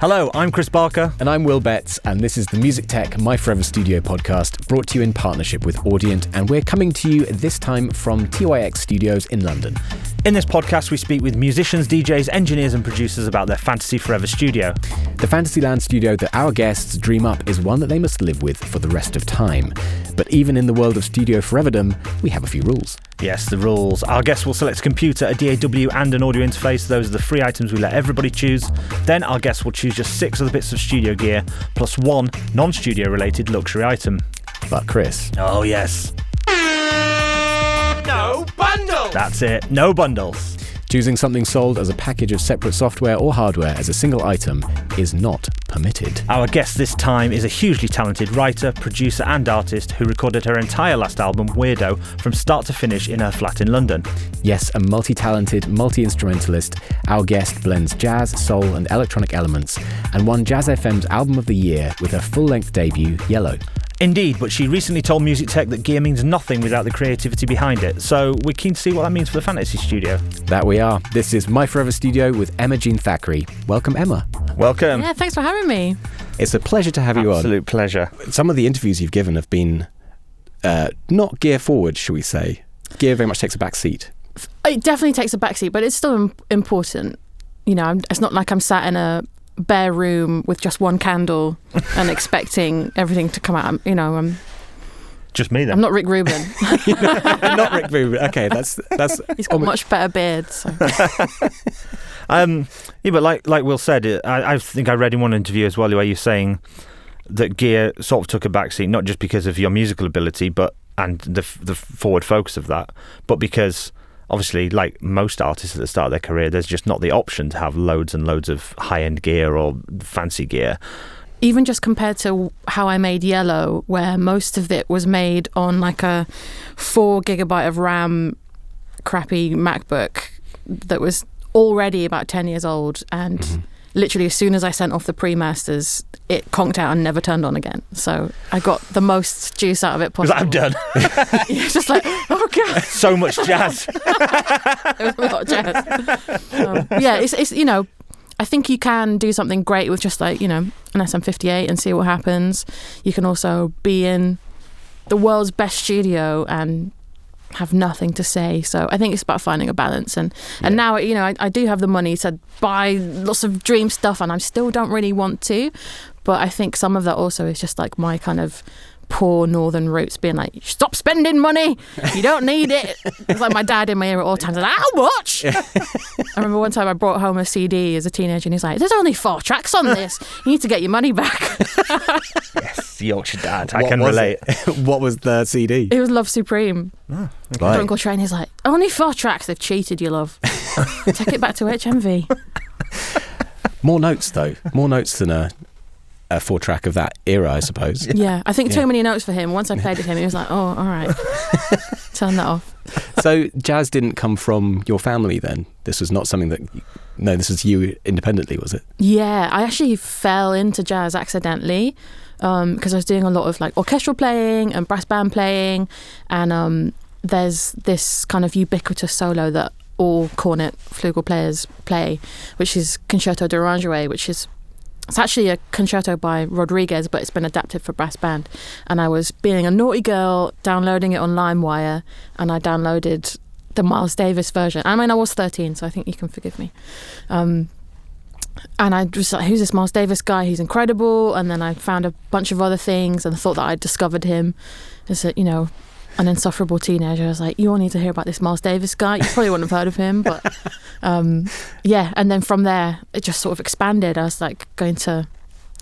Hello, I'm Chris Barker. And I'm Will Betts, and this is the MusicTech My Forever Studio podcast, brought to you in partnership with Audient, and we're coming to you this time from TYX Studios in London. In this podcast, we speak with musicians, DJs, engineers and producers about their Fantasy Forever studio. The Fantasyland studio that our guests dream up is one that they must live with for the rest of time. But even in the world of studio foreverdom, we have a few rules. Yes, the rules. Our guests will select a computer, a DAW and an audio interface. Those are the three items we let everybody choose. Then our guests will choose just 6 other bits of studio gear, plus 1 non-studio related luxury item. But Chris... Oh yes. No bundles! That's it, no bundles. Choosing something sold as a package of separate software or hardware as a single item is not permitted. Our guest this time is a hugely talented writer, producer and artist who recorded her entire last album, Weirdo, from start to finish in her flat in London. Yes, a multi-talented, multi-instrumentalist, our guest blends jazz, soul and electronic elements and won Jazz FM's Album of the Year with her full-length debut, Yellow. Indeed, but she recently told MusicTech that gear means nothing without the creativity behind it, so we're keen to see what that means for the Fantasy Studio. That we are. This is My Forever Studio with Emma Jean Thackray. Welcome, Emma. Welcome. Yeah, thanks for having me. It's a pleasure to have you on. Absolute pleasure. Some of the interviews you've given have been not gear forward, shall we say. Gear very much takes a back seat. It definitely takes a backseat, but it's still important. You know, it's not like I'm sat in a bare room with just one candle and expecting everything to come out. You know, just me then. I'm not Rick Rubin. Not Rick Rubin. Okay, that's. He's got much better beard. So. Yeah, but like Will said, I think I read in one interview as well where you're saying that gear sort of took a backseat, not just because of your musical ability, but and the forward focus of that, but because obviously, like most artists at the start of their career, there's just not the option to have loads and loads of high-end gear or fancy gear. Even just compared to how I made Yellow, where most of it was made on like a 4 gigabyte of RAM crappy MacBook that was already about 10 years old, and literally as soon as I sent off the pre-masters, it conked out and never turned on again. So I got the most juice out of it possible. I'm done. It's just like, oh god, so much jazz. There was a lot of jazz. Yeah, it's you know, I think you can do something great with just like, you know, an SM58 and see what happens. You can also be in the world's best studio and have nothing to say. So I think it's about finding a balance, and now, you know, I do have the money to buy lots of dream stuff, and I still don't really want to, but I think some of that also is just like my kind of poor northern roots being like, stop spending money, you don't need it. It's like my dad in my ear at all times, like, how much? I remember one time I brought home a CD as a teenager and he's like, there's only 4 tracks on this, you need to get your money back. Yes, Yorkshire dad, I can relate. What was the CD? It was Love Supreme. Right. Uncle Train, he's like, only 4 tracks, they've cheated you, love. Take it back to HMV. More notes though, more notes than a 4-track of that era, I suppose. Yeah, I think too many notes for him. Once I played it to him, he was like, oh, all right. Turn that off. So jazz didn't come from your family then? This was not something that... No, this was you independently, was it? Yeah, I actually fell into jazz accidentally because I was doing a lot of like orchestral playing and brass band playing, and there's this kind of ubiquitous solo that all cornet flugel players play, which is Concerto d'Orangerie, which is... It's actually a concerto by Rodriguez, but it's been adapted for brass band. And I was being a naughty girl, downloading it on LimeWire, and I downloaded the Miles Davis version. I mean, I was 13, so I think you can forgive me. And I was like, who's this Miles Davis guy? He's incredible. And then I found a bunch of other things and thought that I'd discovered him as a, you know, an insufferable teenager. I was like, you all need to hear about this Miles Davis guy. You probably wouldn't have heard of him, but yeah. And then from there, it just sort of expanded. I was like going to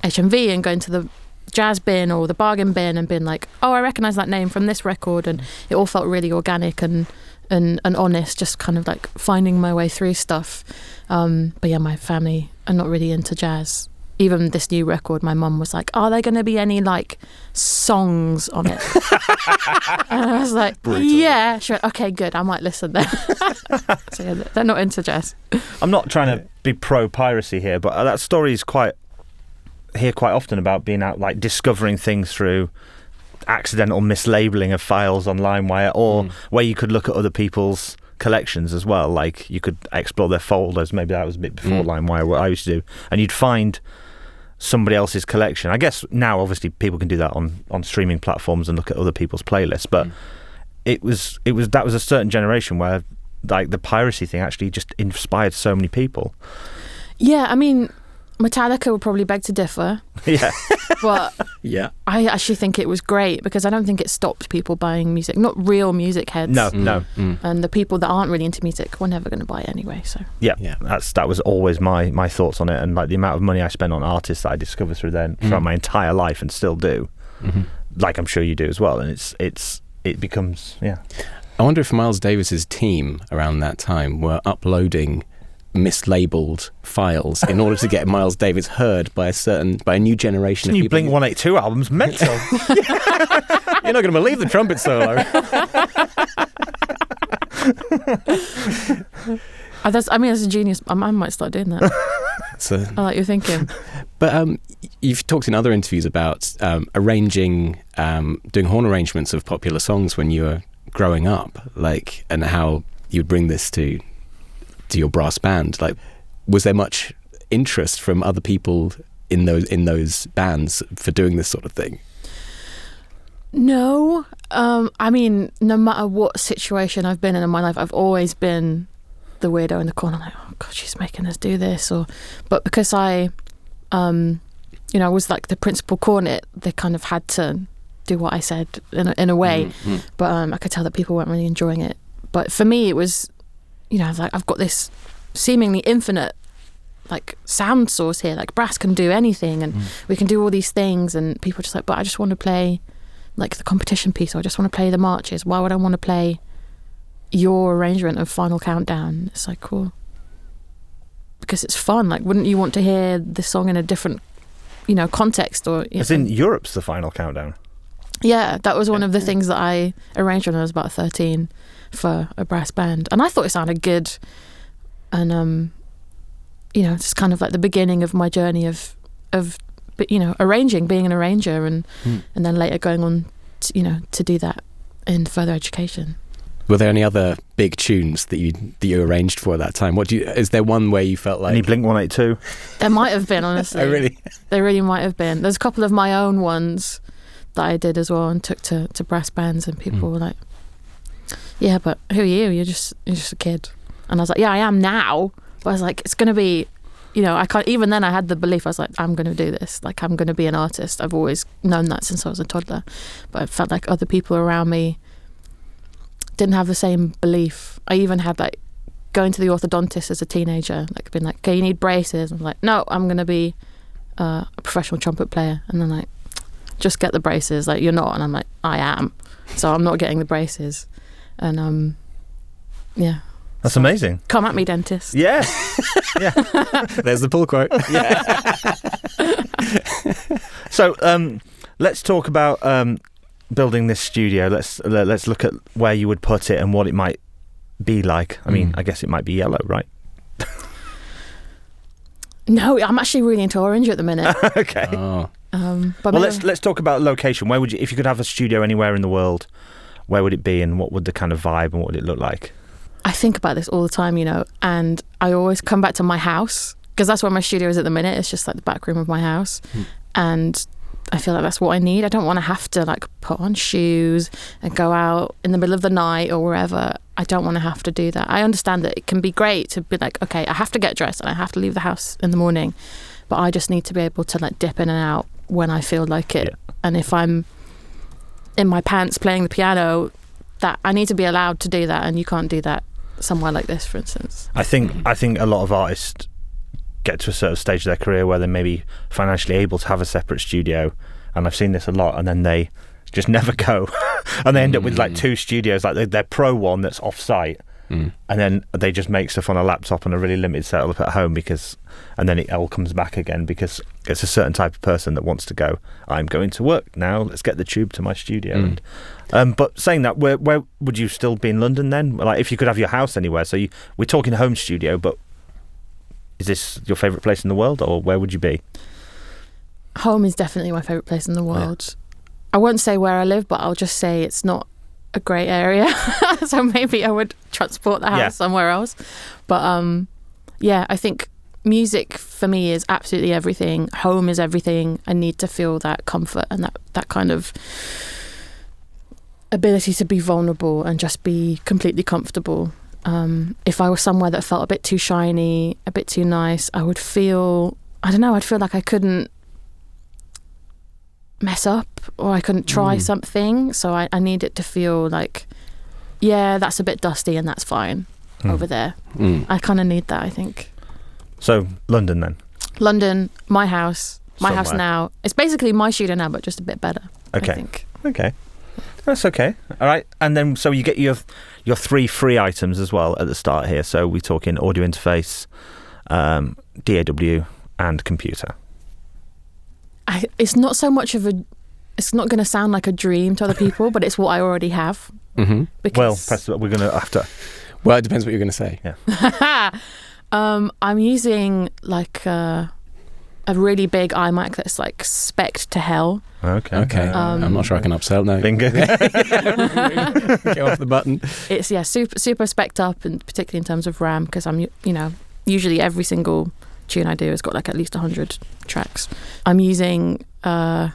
HMV and going to the jazz bin or the bargain bin and being like, oh, I recognise that name from this record, and it all felt really organic and honest, just kind of like finding my way through stuff. But yeah, my family are not really into jazz. Even this new record, my mum was like, are there going to be any like songs on it? And I was like, brutal. Yeah, sure, okay, good, I might listen then. So yeah, they're not into jazz. I'm not trying to be pro piracy here, but that story is quite often about being out, like discovering things through accidental mislabeling of files on LimeWire, or where you could look at other people's collections as well. Like you could explore their folders. Maybe that was a bit before LimeWire, what I used to do, and you'd find somebody else's collection. I guess now obviously people can do that on streaming platforms and look at other people's playlists, but it was that was a certain generation where like the piracy thing actually just inspired so many people. Yeah, I mean, Metallica would probably beg to differ. Yeah. But yeah, I actually think it was great because I don't think it stopped people buying music. Not real music heads. No. And the people that aren't really into music were never going to buy it anyway. So yeah. That was always my thoughts on it, and like the amount of money I spent on artists that I discovered throughout my entire life and still do. Like I'm sure you do as well, and it becomes I wonder if Miles Davis's team around that time were uploading mislabeled files in order to get Miles Davis heard by a new generation of new people. Blink 182 album's mental. You're not going to believe the trumpet solo. that's a genius. I might start doing that. I like your thinking. But you've talked in other interviews about arranging, doing horn arrangements of popular songs when you were growing up, like, and how you'd bring this to your brass band. Like, was there much interest from other people in those bands for doing this sort of thing? No. I mean, no matter what situation I've been in my life, I've always been the weirdo in the corner, like, oh god, she's making us do this. But because I was like the principal cornet, they kind of had to do what I said in a way. But I could tell that people weren't really enjoying it. But for me, it was, like I've got this seemingly infinite like sound source here, like brass can do anything and we can do all these things, and people are just like, but I just want to play like the competition piece, or I just want to play the marches. Why would I want to play your arrangement of Final Countdown? It's like, cool, because it's fun. Like, wouldn't you want to hear this song in a different context? Or as in Europe's The Final Countdown? Yeah, that was one of the things that I arranged when I was about 13 for a brass band, and I thought it sounded good. And it's kind of like the beginning of my journey of arranging, being an arranger, and then later going on to do that in further education. Were there any other big tunes that you arranged for at that time? Is there one where you felt like... Any Blink 182? There might have been, honestly. Oh, really? There really might have been. There's a couple of my own ones that I did as well and took to brass bands, and people were like, yeah, but who are you? You're just a kid. And I was like, yeah, I am now. But I was like, it's going to be, I can't, even then I had the belief, I was like, I'm going to do this. Like, I'm going to be an artist. I've always known that since I was a toddler. But I felt like other people around me didn't have the same belief. I even had like going to the orthodontist as a teenager, like being like, okay, you need braces. I'm like, no, I'm going to be a professional trumpet player. And then like, just get the braces. Like, you're not. And I'm like, I am. So I'm not getting the braces. And yeah. That's amazing. Come at me, dentist. Yeah. Yeah. There's the pull quote. Yeah. So let's talk about building this studio. Let's look at where you would put it and what it might be like. I mean, I guess it might be yellow, right? No, I'm actually really into orange at the minute. Okay. Oh. But well, let's talk about location. Where would you, if you could have a studio anywhere in the world, where would it be, and what would the kind of vibe and what would it look like? I think about this all the time, and I always come back to my house, because that's where my studio is at the minute. It's just like the back room of my house. And I feel like that's what I need. I don't want to have to like put on shoes and go out in the middle of the night or wherever. I don't want to have to do that. I understand that it can be great to be like, okay, I have to get dressed and I have to leave the house in the morning, but I just need to be able to like dip in and out when I feel like it. Yeah. And if I'm in my pants playing the piano, that I need to be allowed to do that, and you can't do that somewhere like this, for instance. I think a lot of artists get to a certain stage of their career where they're maybe financially able to have a separate studio, and I've seen this a lot, and then they just never go and they end up with like two studios, like their pro one that's off site, and then they just make stuff on a laptop and a really limited setup at home, and then it all comes back again, because it's a certain type of person that wants to go, I'm going to work now, let's get the tube to my studio. But saying that, where would you still be in London then? Like, if you could have your house anywhere, so we're talking home studio, but is this your favourite place in the world, or where would you be? Home is definitely my favourite place in the world. Yeah. I won't say where I live, but I'll just say it's not a grey area. So maybe I would transport the house somewhere else. But I think music for me is absolutely everything. Home is everything. I need to feel that comfort and that kind of ability to be vulnerable and just be completely comfortable. If I was somewhere that felt a bit too shiny, a bit too nice, I would feel, I don't know, I'd feel like I couldn't mess up or I couldn't try something. So I need it to feel like, yeah, that's a bit dusty and that's fine over there. I kind of need that, I think. So London then? London, my house Somewhere. now. It's basically my studio now, but just a bit better, I think. Okay. That's okay. All right. And then, so you get your 3 free items as well at the start here. So we're talking audio interface, DAW, and computer. It's not so much of it's not going to sound like a dream to other people, but it's what I already have. Mm-hmm. Because Well, we're going to have to. Well, it depends what you're going to say. Yeah. I'm using like a really big iMac that's like spec'd to hell. Okay. I'm not sure I can upsell now. Bingo. Go off the button. It's super spec'd up, and particularly in terms of RAM, because I'm usually every single tune I do has got like at least 100 tracks. I'm using I've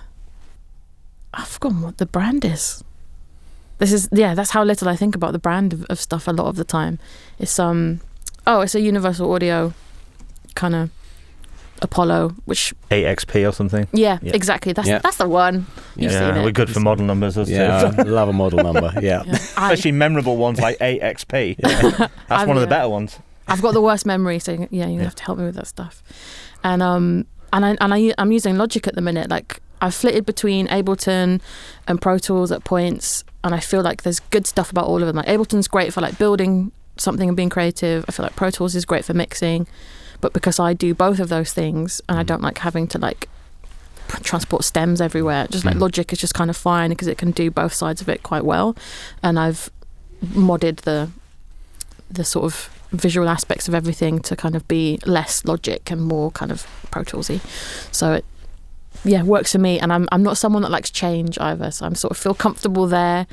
forgotten what the brand is. That's how little I think about the brand of stuff a lot of the time. It's it's a Universal Audio kind of Apollo, which 8XP or something. Yeah, exactly. That's the one. You've seen it. We're good for model numbers, us too. I love a model number. Yeah. Especially memorable ones like 8XP. That's one of the better ones. I've got the worst memory, so you have to help me with that stuff. And I'm using Logic at the minute. Like, I've flitted between Ableton and Pro Tools at points, and I feel like there's good stuff about all of them. Like, Ableton's great for like building something and being creative. I feel like Pro Tools is great for mixing, but because I do both of those things and I don't like having to like transport stems everywhere, just like Logic is just kind of fine because it can do both sides of it quite well. And I've modded the sort of visual aspects of everything to kind of be less Logic and more kind of Pro Toolsy. So it works for me, and I'm not someone that likes change either, so I'm sort of feel comfortable there.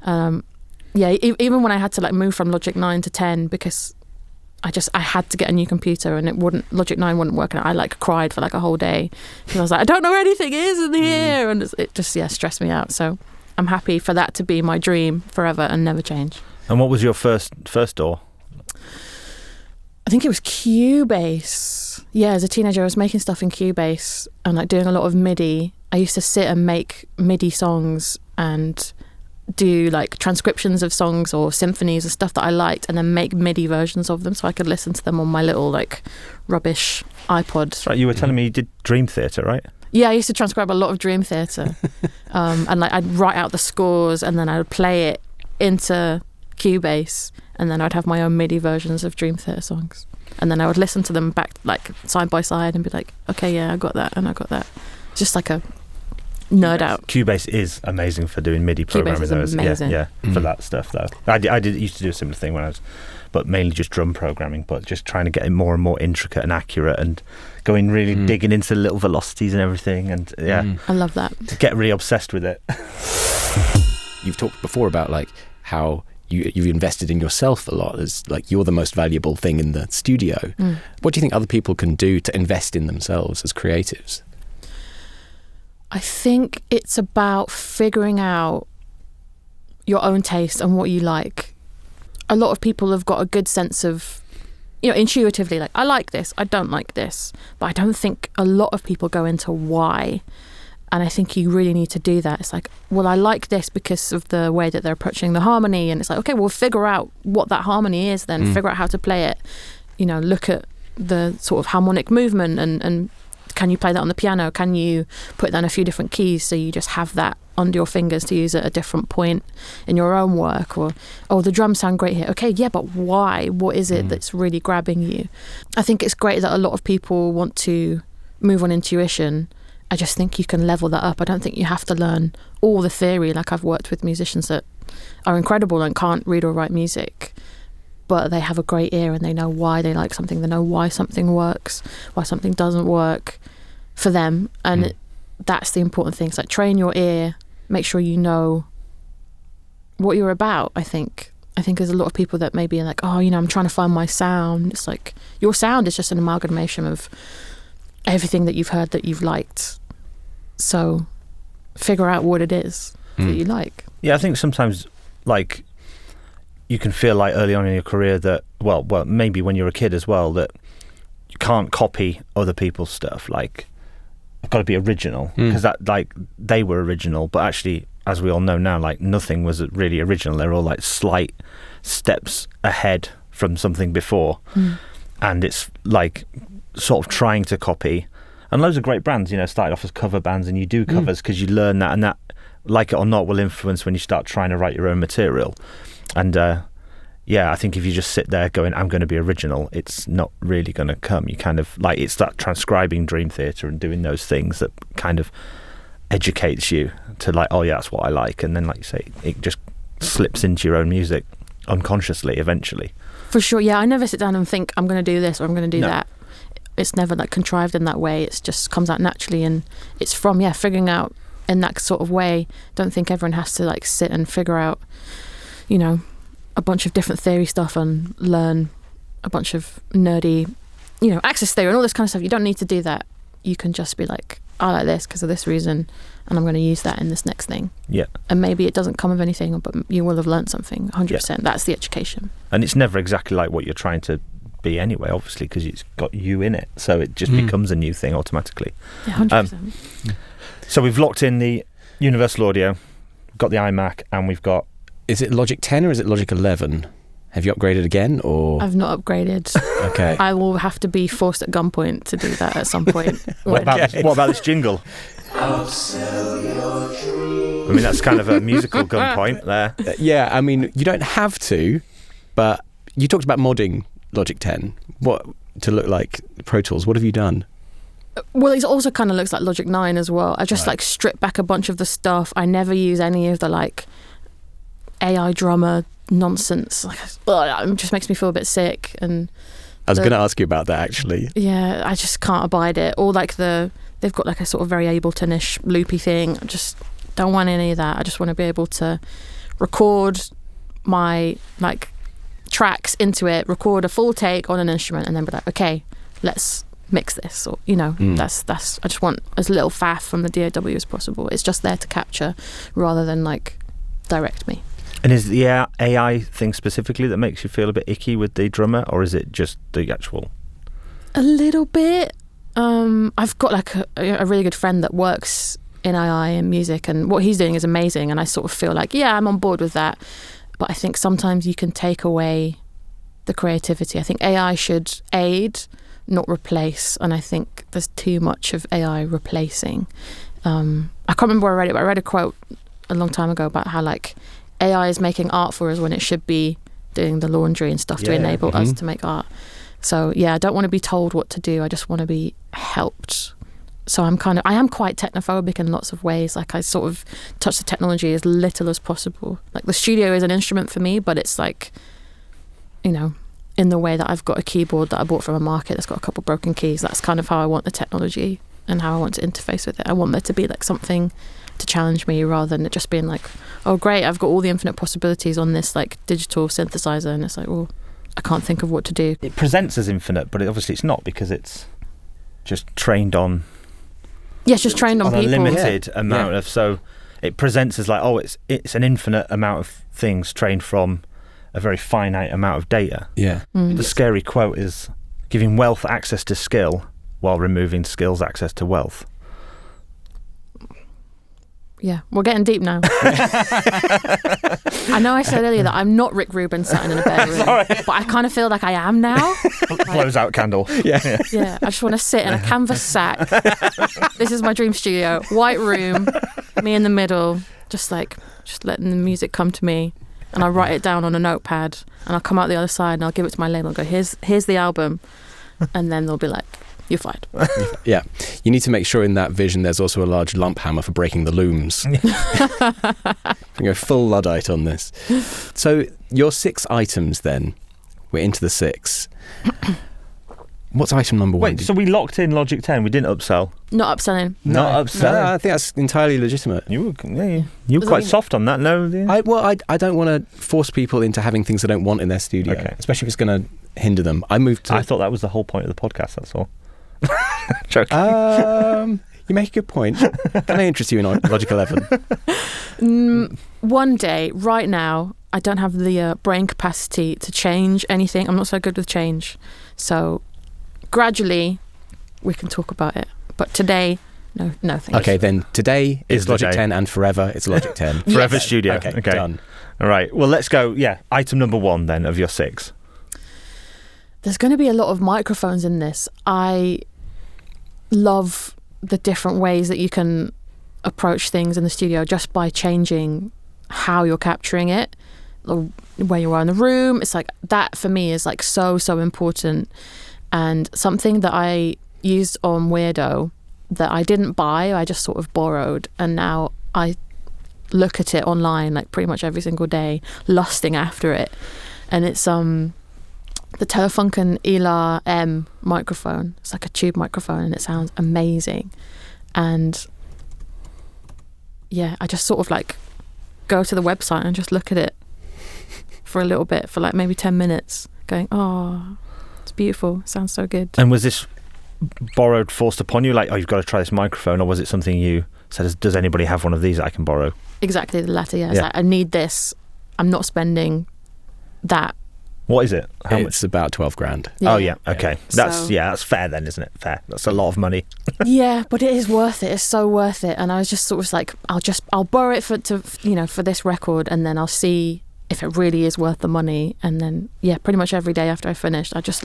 Even when I had to like move from Logic 9 to 10 because I had to get a new computer and Logic 9 wouldn't work, and I like cried for like a whole day because I was like, I don't know where anything is in here, and it just stressed me out. So I'm happy for that to be my dream forever and never change. And what was your first DAW? I think it was Cubase. Yeah, as a teenager, I was making stuff in Cubase and like doing a lot of MIDI. I used to sit and make MIDI songs and do like transcriptions of songs or symphonies or stuff that I liked, and then make MIDI versions of them so I could listen to them on my little like rubbish iPod. That's right, you were telling me you did Dream Theater, right? Yeah, I used to transcribe a lot of Dream Theater. And like I'd write out the scores and then I would play it into Cubase, and then I'd have my own MIDI versions of Dream Theater songs, and then I would listen to them back like side by side and be like, okay, yeah, I got that and I got that. It's just like a nerd out. Cubase is amazing for doing MIDI programming. Cubase is amazing. For that stuff though. I used to do a similar thing when I was, but mainly just drum programming, but just trying to get it more and more intricate and accurate and going really digging into little velocities and everything, and I love that. Get really obsessed with it. You've talked before about like how you've invested in yourself a lot, as like you're the most valuable thing in the studio. What do you think other people can do to invest in themselves as creatives? I think it's about figuring out your own taste and what you like. A lot of people have got a good sense of, intuitively, like, I like this, I don't like this. But I don't think a lot of people go into why. And I think you really need to do that. It's like, well, I like this because of the way that they're approaching the harmony. And it's like, okay, well, figure out what that harmony is then. Figure out how to play it. Look at the sort of harmonic movement and can you play that on the piano? Can you put that in a few different keys so you just have that under your fingers to use at a different point in your own work? Or, the drums sound great here. Okay, yeah, but why? What is it that's really grabbing you? I think it's great that a lot of people want to move on intuition. I just think you can level that up. I don't think you have to learn all the theory. Like, I've worked with musicians that are incredible and can't read or write music, but they have a great ear and they know why they like something. They know why something works, why something doesn't work for them. And that's the important thing. It's like, train your ear, make sure you know what you're about. I think there's a lot of people that maybe are like, oh, I'm trying to find my sound. It's like your sound is just an amalgamation of everything that you've heard that you've liked. So figure out what it is that you like. Yeah, I think sometimes like you can feel like early on in your career that, well, maybe when you're a kid as well, that you can't copy other people's stuff. Like, I've got to be original because that, like, they were original, but actually, as we all know now, like, nothing was really original. They're all like slight steps ahead from something before, and it's like sort of trying to copy. And loads of great brands, started off as cover bands, and you do covers because you learn that, and that, like it or not, will influence when you start trying to write your own material. And I think if you just sit there going, I'm going to be original, it's not really going to come. You kind of, like, it's that transcribing Dream Theater and doing those things that kind of educates you to, like, oh yeah, that's what I like. And then, like you say, it just slips into your own music unconsciously eventually. For sure, yeah. I never sit down and think, I'm going to do this or I'm going to do that. It's never like contrived in that way. It just comes out naturally, and it's from figuring out in that sort of way. Don't think everyone has to like sit and figure out, a bunch of different theory stuff and learn a bunch of nerdy, access theory and all this kind of stuff. You don't need to do that. You can just be like, I like this because of this reason, and I'm going to use that in this next thing. Yeah. And maybe it doesn't come of anything, but you will have learned something. 100%. Yeah. That's the education. And it's never exactly like what you're trying to be anyway, obviously, because it's got you in it, so it just becomes a new thing automatically. Yeah, 100%. So we've locked in the Universal Audio, got the iMac, and we've got... Is it Logic 10 or is it Logic 11? Have you upgraded again, or...? I've not upgraded. Okay. I will have to be forced at gunpoint to do that at some point. What about this jingle? Upsell your dreams. I mean, that's kind of a musical gunpoint there. Yeah, I mean, you don't have to, but you talked about modding Logic 10. What to look like Pro Tools? What have you done? Well, it also kind of looks like Logic 9 as well. I just like stripped back a bunch of the stuff. I never use any of the like AI drummer nonsense. It just makes me feel a bit sick. And I was going to ask you about that actually. Yeah, I just can't abide it. Or like they've got like a sort of very Ableton-ish loopy thing. I just don't want any of that. I just want to be able to record my like tracks into it, record a full take on an instrument, and then be like, okay, let's mix this, or that's I just want as little faff from the DAW as possible. It's just there to capture rather than like direct me. And is the AI thing specifically that makes you feel a bit icky with the drummer, or is it just the actual? A little bit. I've got like a really good friend that works in AI and music, and what he's doing is amazing, and I sort of feel like, yeah, I'm on board with that. But I think sometimes you can take away the creativity. I think AI should aid, not replace, and I think there's too much of AI replacing. I can't remember where I read it, but I read a quote a long time ago about how like AI is making art for us when it should be doing the laundry and stuff to enable us to make art. So yeah, I don't want to be told what to do. I just want to be helped. So I am quite technophobic in lots of ways. Like I sort of touch the technology as little as possible. Like the studio is an instrument for me, but it's like, in the way that I've got a keyboard that I bought from a market that's got a couple broken keys. That's kind of how I want the technology and how I want to interface with it. I want there to be like something to challenge me rather than it just being like, oh great, I've got all the infinite possibilities on this like digital synthesizer, and it's like, well, I can't think of what to do. It presents as infinite, but obviously it's not, because it's just trained on... Yeah, it's just trained on people. A limited amount of... So it presents as like, oh, it's an infinite amount of things trained from a very finite amount of data. Yeah. The scary quote is, giving wealth access to skill while removing skills access to wealth. Yeah, we're getting deep now. I know I said earlier that I'm not Rick Rubin sat in a bedroom, but I kind of feel like I am now. Blows out candle. Yeah, I just want to sit in a canvas sack. This is my dream studio. White room, me in the middle, just letting the music come to me. And I'll write it down on a notepad, and I'll come out the other side and I'll give it to my label and go, here's the album. And then they'll be like, you're fired. Yeah. You need to make sure in that vision there's also a large lump hammer for breaking the looms. You can go full Luddite on this. So your 6 items then, we're into the 6. What's item number 1? Wait, so we locked in Logic 10. We didn't upsell. Not upselling. Not upselling. No, I think that's entirely legitimate. You were quite soft on that, no? I don't want to force people into having things they don't want in their studio, especially if it's going to hinder them. I thought that was the whole point of the podcast, that's all. Joking. You make a good point. Can I interest you in Logic 11? One day, right now, I don't have the brain capacity to change anything. I'm not so good with change. So gradually, we can talk about it. But today, no thank you. Okay, then today is Logic 10 and forever it's Logic 10. Forever Studio. Okay, done. All right, well, let's go. Yeah, item number 1 then of your 6. There's going to be a lot of microphones in this. I love the different ways that you can approach things in the studio just by changing how you're capturing it, or where you are in the room. It's like that for me is like so important, and something that I used on Weirdo that I didn't buy, I just sort of borrowed, and now I look at it online like pretty much every single day, lusting after it. And it's the Telefunken Elar M microphone. It's like a tube microphone and it sounds amazing. And yeah, I just sort of like go to the website and just look at it for a little bit, for like maybe 10 minutes, going, oh, it's beautiful, it sounds so good. And was this forced upon you, like, oh, you've got to try this microphone, or was it something you said, does anybody have one of these that I can borrow? Exactly the latter, yeah. It's like, I need this, I'm not spending that. What is it? It's about 12 grand. Yeah. Oh yeah, okay. That's fair then, isn't it? Fair. That's a lot of money. Yeah, but it is worth it. It's so worth it. And I was just sort of like, I'll borrow it for this record, and then I'll see if it really is worth the money. And then pretty much every day after I finished, I just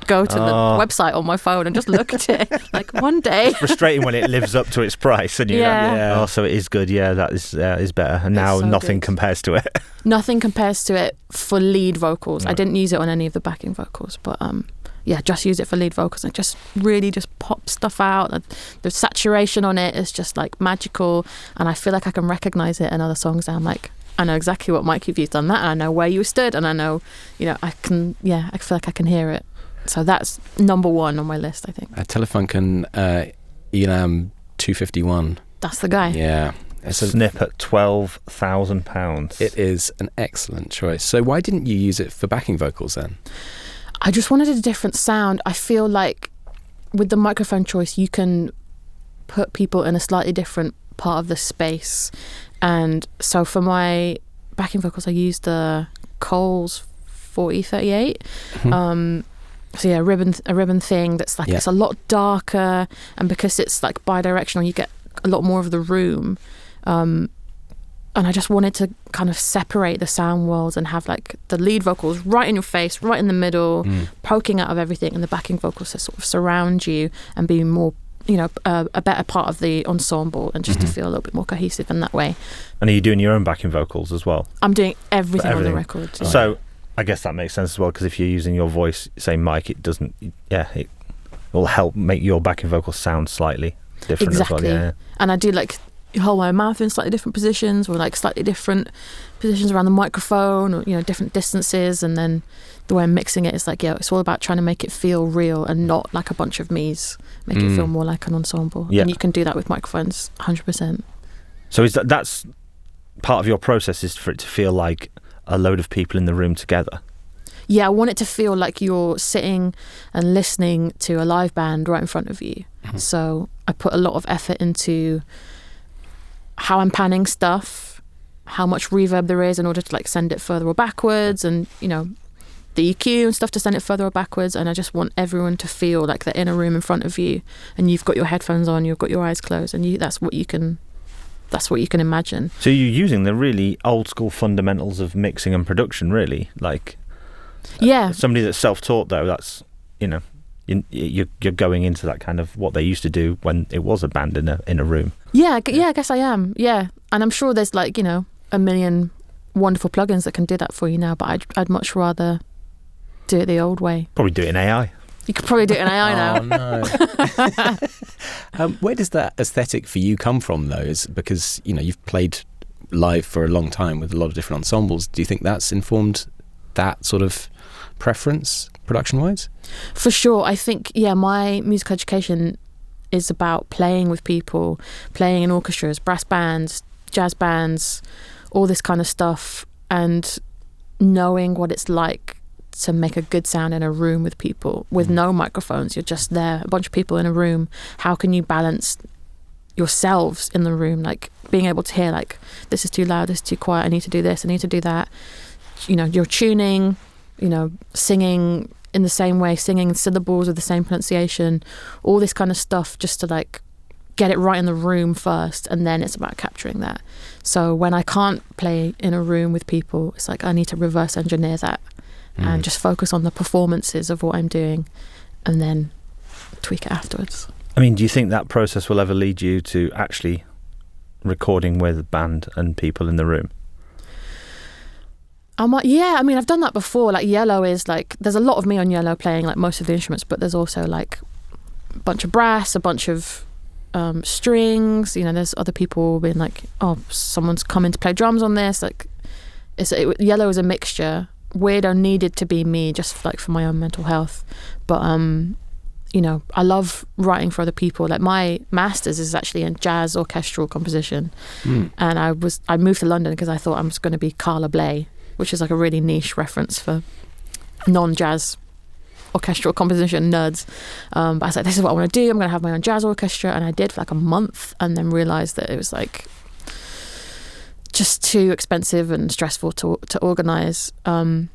go to the website on my phone and just look at it. Like one day. It's frustrating when it lives up to its price, and oh, so it is good. Yeah, that is better. And now nothing compares to it. Nothing compares to it for lead vocals. No. I didn't use it on any of the backing vocals, but just use it for lead vocals and just really just pop stuff out. The saturation on it is just like magical, and I feel like I can recognize it in other songs. And I'm like, I know exactly what mic you've used on that, and I know where you stood, and I know, I feel like I can hear it. So that's number 1 on my list, I think. A Telefunken Elam 251. That's the guy. Yeah. It's a snip at £12,000. It is an excellent choice. So why didn't you use it for backing vocals then? I just wanted a different sound. I feel like with the microphone choice, you can put people in a slightly different part of the space. And so for my backing vocals, I used the Coles 4038. So yeah, a ribbon thing that's like, it's a lot darker, and because it's like bi-directional, you get a lot more of the room. And I just wanted to kind of separate the sound worlds and have like the lead vocals right in your face, right in the middle, poking out of everything, and the backing vocals to sort of surround you and be more, a better part of the ensemble, and just to feel a little bit more cohesive in that way. And are you doing your own backing vocals as well? I'm doing everything on the record. Yeah. So I guess that makes sense as well, because if you're using your voice, same mic, it doesn't, it will help make your backing vocals sound slightly different as well. Yeah. And I do like hold my mouth in slightly different positions, or like slightly different positions around the microphone, or different distances, and then the way I'm mixing it is like, it's all about trying to make it feel real and not like a bunch of me's, make it feel more like an ensemble. And you can do that with microphones 100%. So is that's part of your process, is for it to feel like a load of people in the room together? Yeah, I want it to feel like you're sitting and listening to a live band right in front of you. So I put a lot of effort into how I'm panning stuff, how much reverb there is in order to like send it further or backwards, and the EQ and stuff to send it further or backwards. And I just want everyone to feel like they're in a room in front of you, and you've got your headphones on, you've got your eyes closed, and that's what you can imagine. So you're using the really old school fundamentals of mixing and production, really, like somebody that's self-taught though. That's you're going into that kind of what they used to do when it was a band in a room. I guess I am. And I'm sure there's like a million wonderful plugins that can do that for you now, but I'd much rather do it the old way. Probably do it in AI. You could probably do it in AI now. No. Where does that aesthetic for you come from though? Is because you've played live for a long time with a lot of different ensembles. Do you think that's informed that sort of preference? production-wise? For sure. I think, my musical education is about playing with people, playing in orchestras, brass bands, jazz bands, all this kind of stuff, and knowing what it's like to make a good sound in a room with people with no microphones. You're just there, a bunch of people in a room. How can you balance yourselves in the room, like being able to hear, like, this is too loud, this is too quiet, I need to do this, I need to do that. You're tuning, singing in the same way, singing syllables with the same pronunciation, all this kind of stuff, just to like get it right in the room first, and then it's about capturing that. So when I can't play in a room with people, it's like I need to reverse engineer that and just focus on the performances of what I'm doing, and then tweak it afterwards. I mean, do you think that process will ever lead you to actually recording with a band and people in the room? I've done that before. Like Yellow is like, there's a lot of me on Yellow playing like most of the instruments, but there's also like a bunch of brass, a bunch of strings. There's other people being like, oh, someone's coming to play drums on this. Like, Yellow is a mixture. Weirdo needed to be me, just like for my own mental health. But I love writing for other people. Like my master's is actually in jazz orchestral composition, and I moved to London because I thought I was going to be Carla Bley, which is like a really niche reference for non-jazz orchestral composition nerds. But I was like, this is what I want to do. I'm going to have my own jazz orchestra. And I did for like a month, and then realised that it was like just too expensive and stressful to organise. But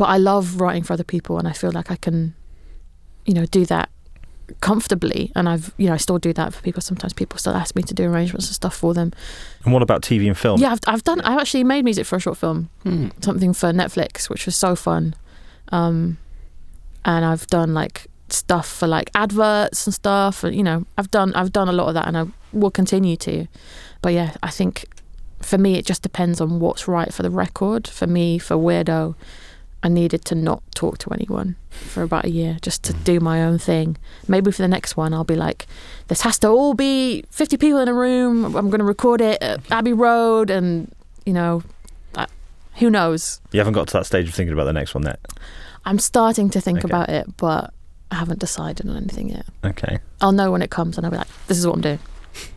I love writing for other people, and I feel like I can, do that comfortably. And I still do that for people. Sometimes people still ask me to do arrangements and stuff for them. And what about TV and film? Yeah, I've actually made music for a short film, something for Netflix, which was so fun. And I've done like stuff for like adverts and stuff. And, I've done a lot of that, and I will continue to. But yeah, I think for me, it just depends on what's right for the record. For me, for Weirdo, I needed to not talk to anyone for about a year, just to do my own thing. Maybe for the next one, I'll be like, this has to all be 50 people in a room. I'm going to record it at Abbey Road, and, who knows? You haven't got to that stage of thinking about the next one yet? I'm starting to think about it, but I haven't decided on anything yet. Okay. I'll know when it comes, and I'll be like, this is what I'm doing.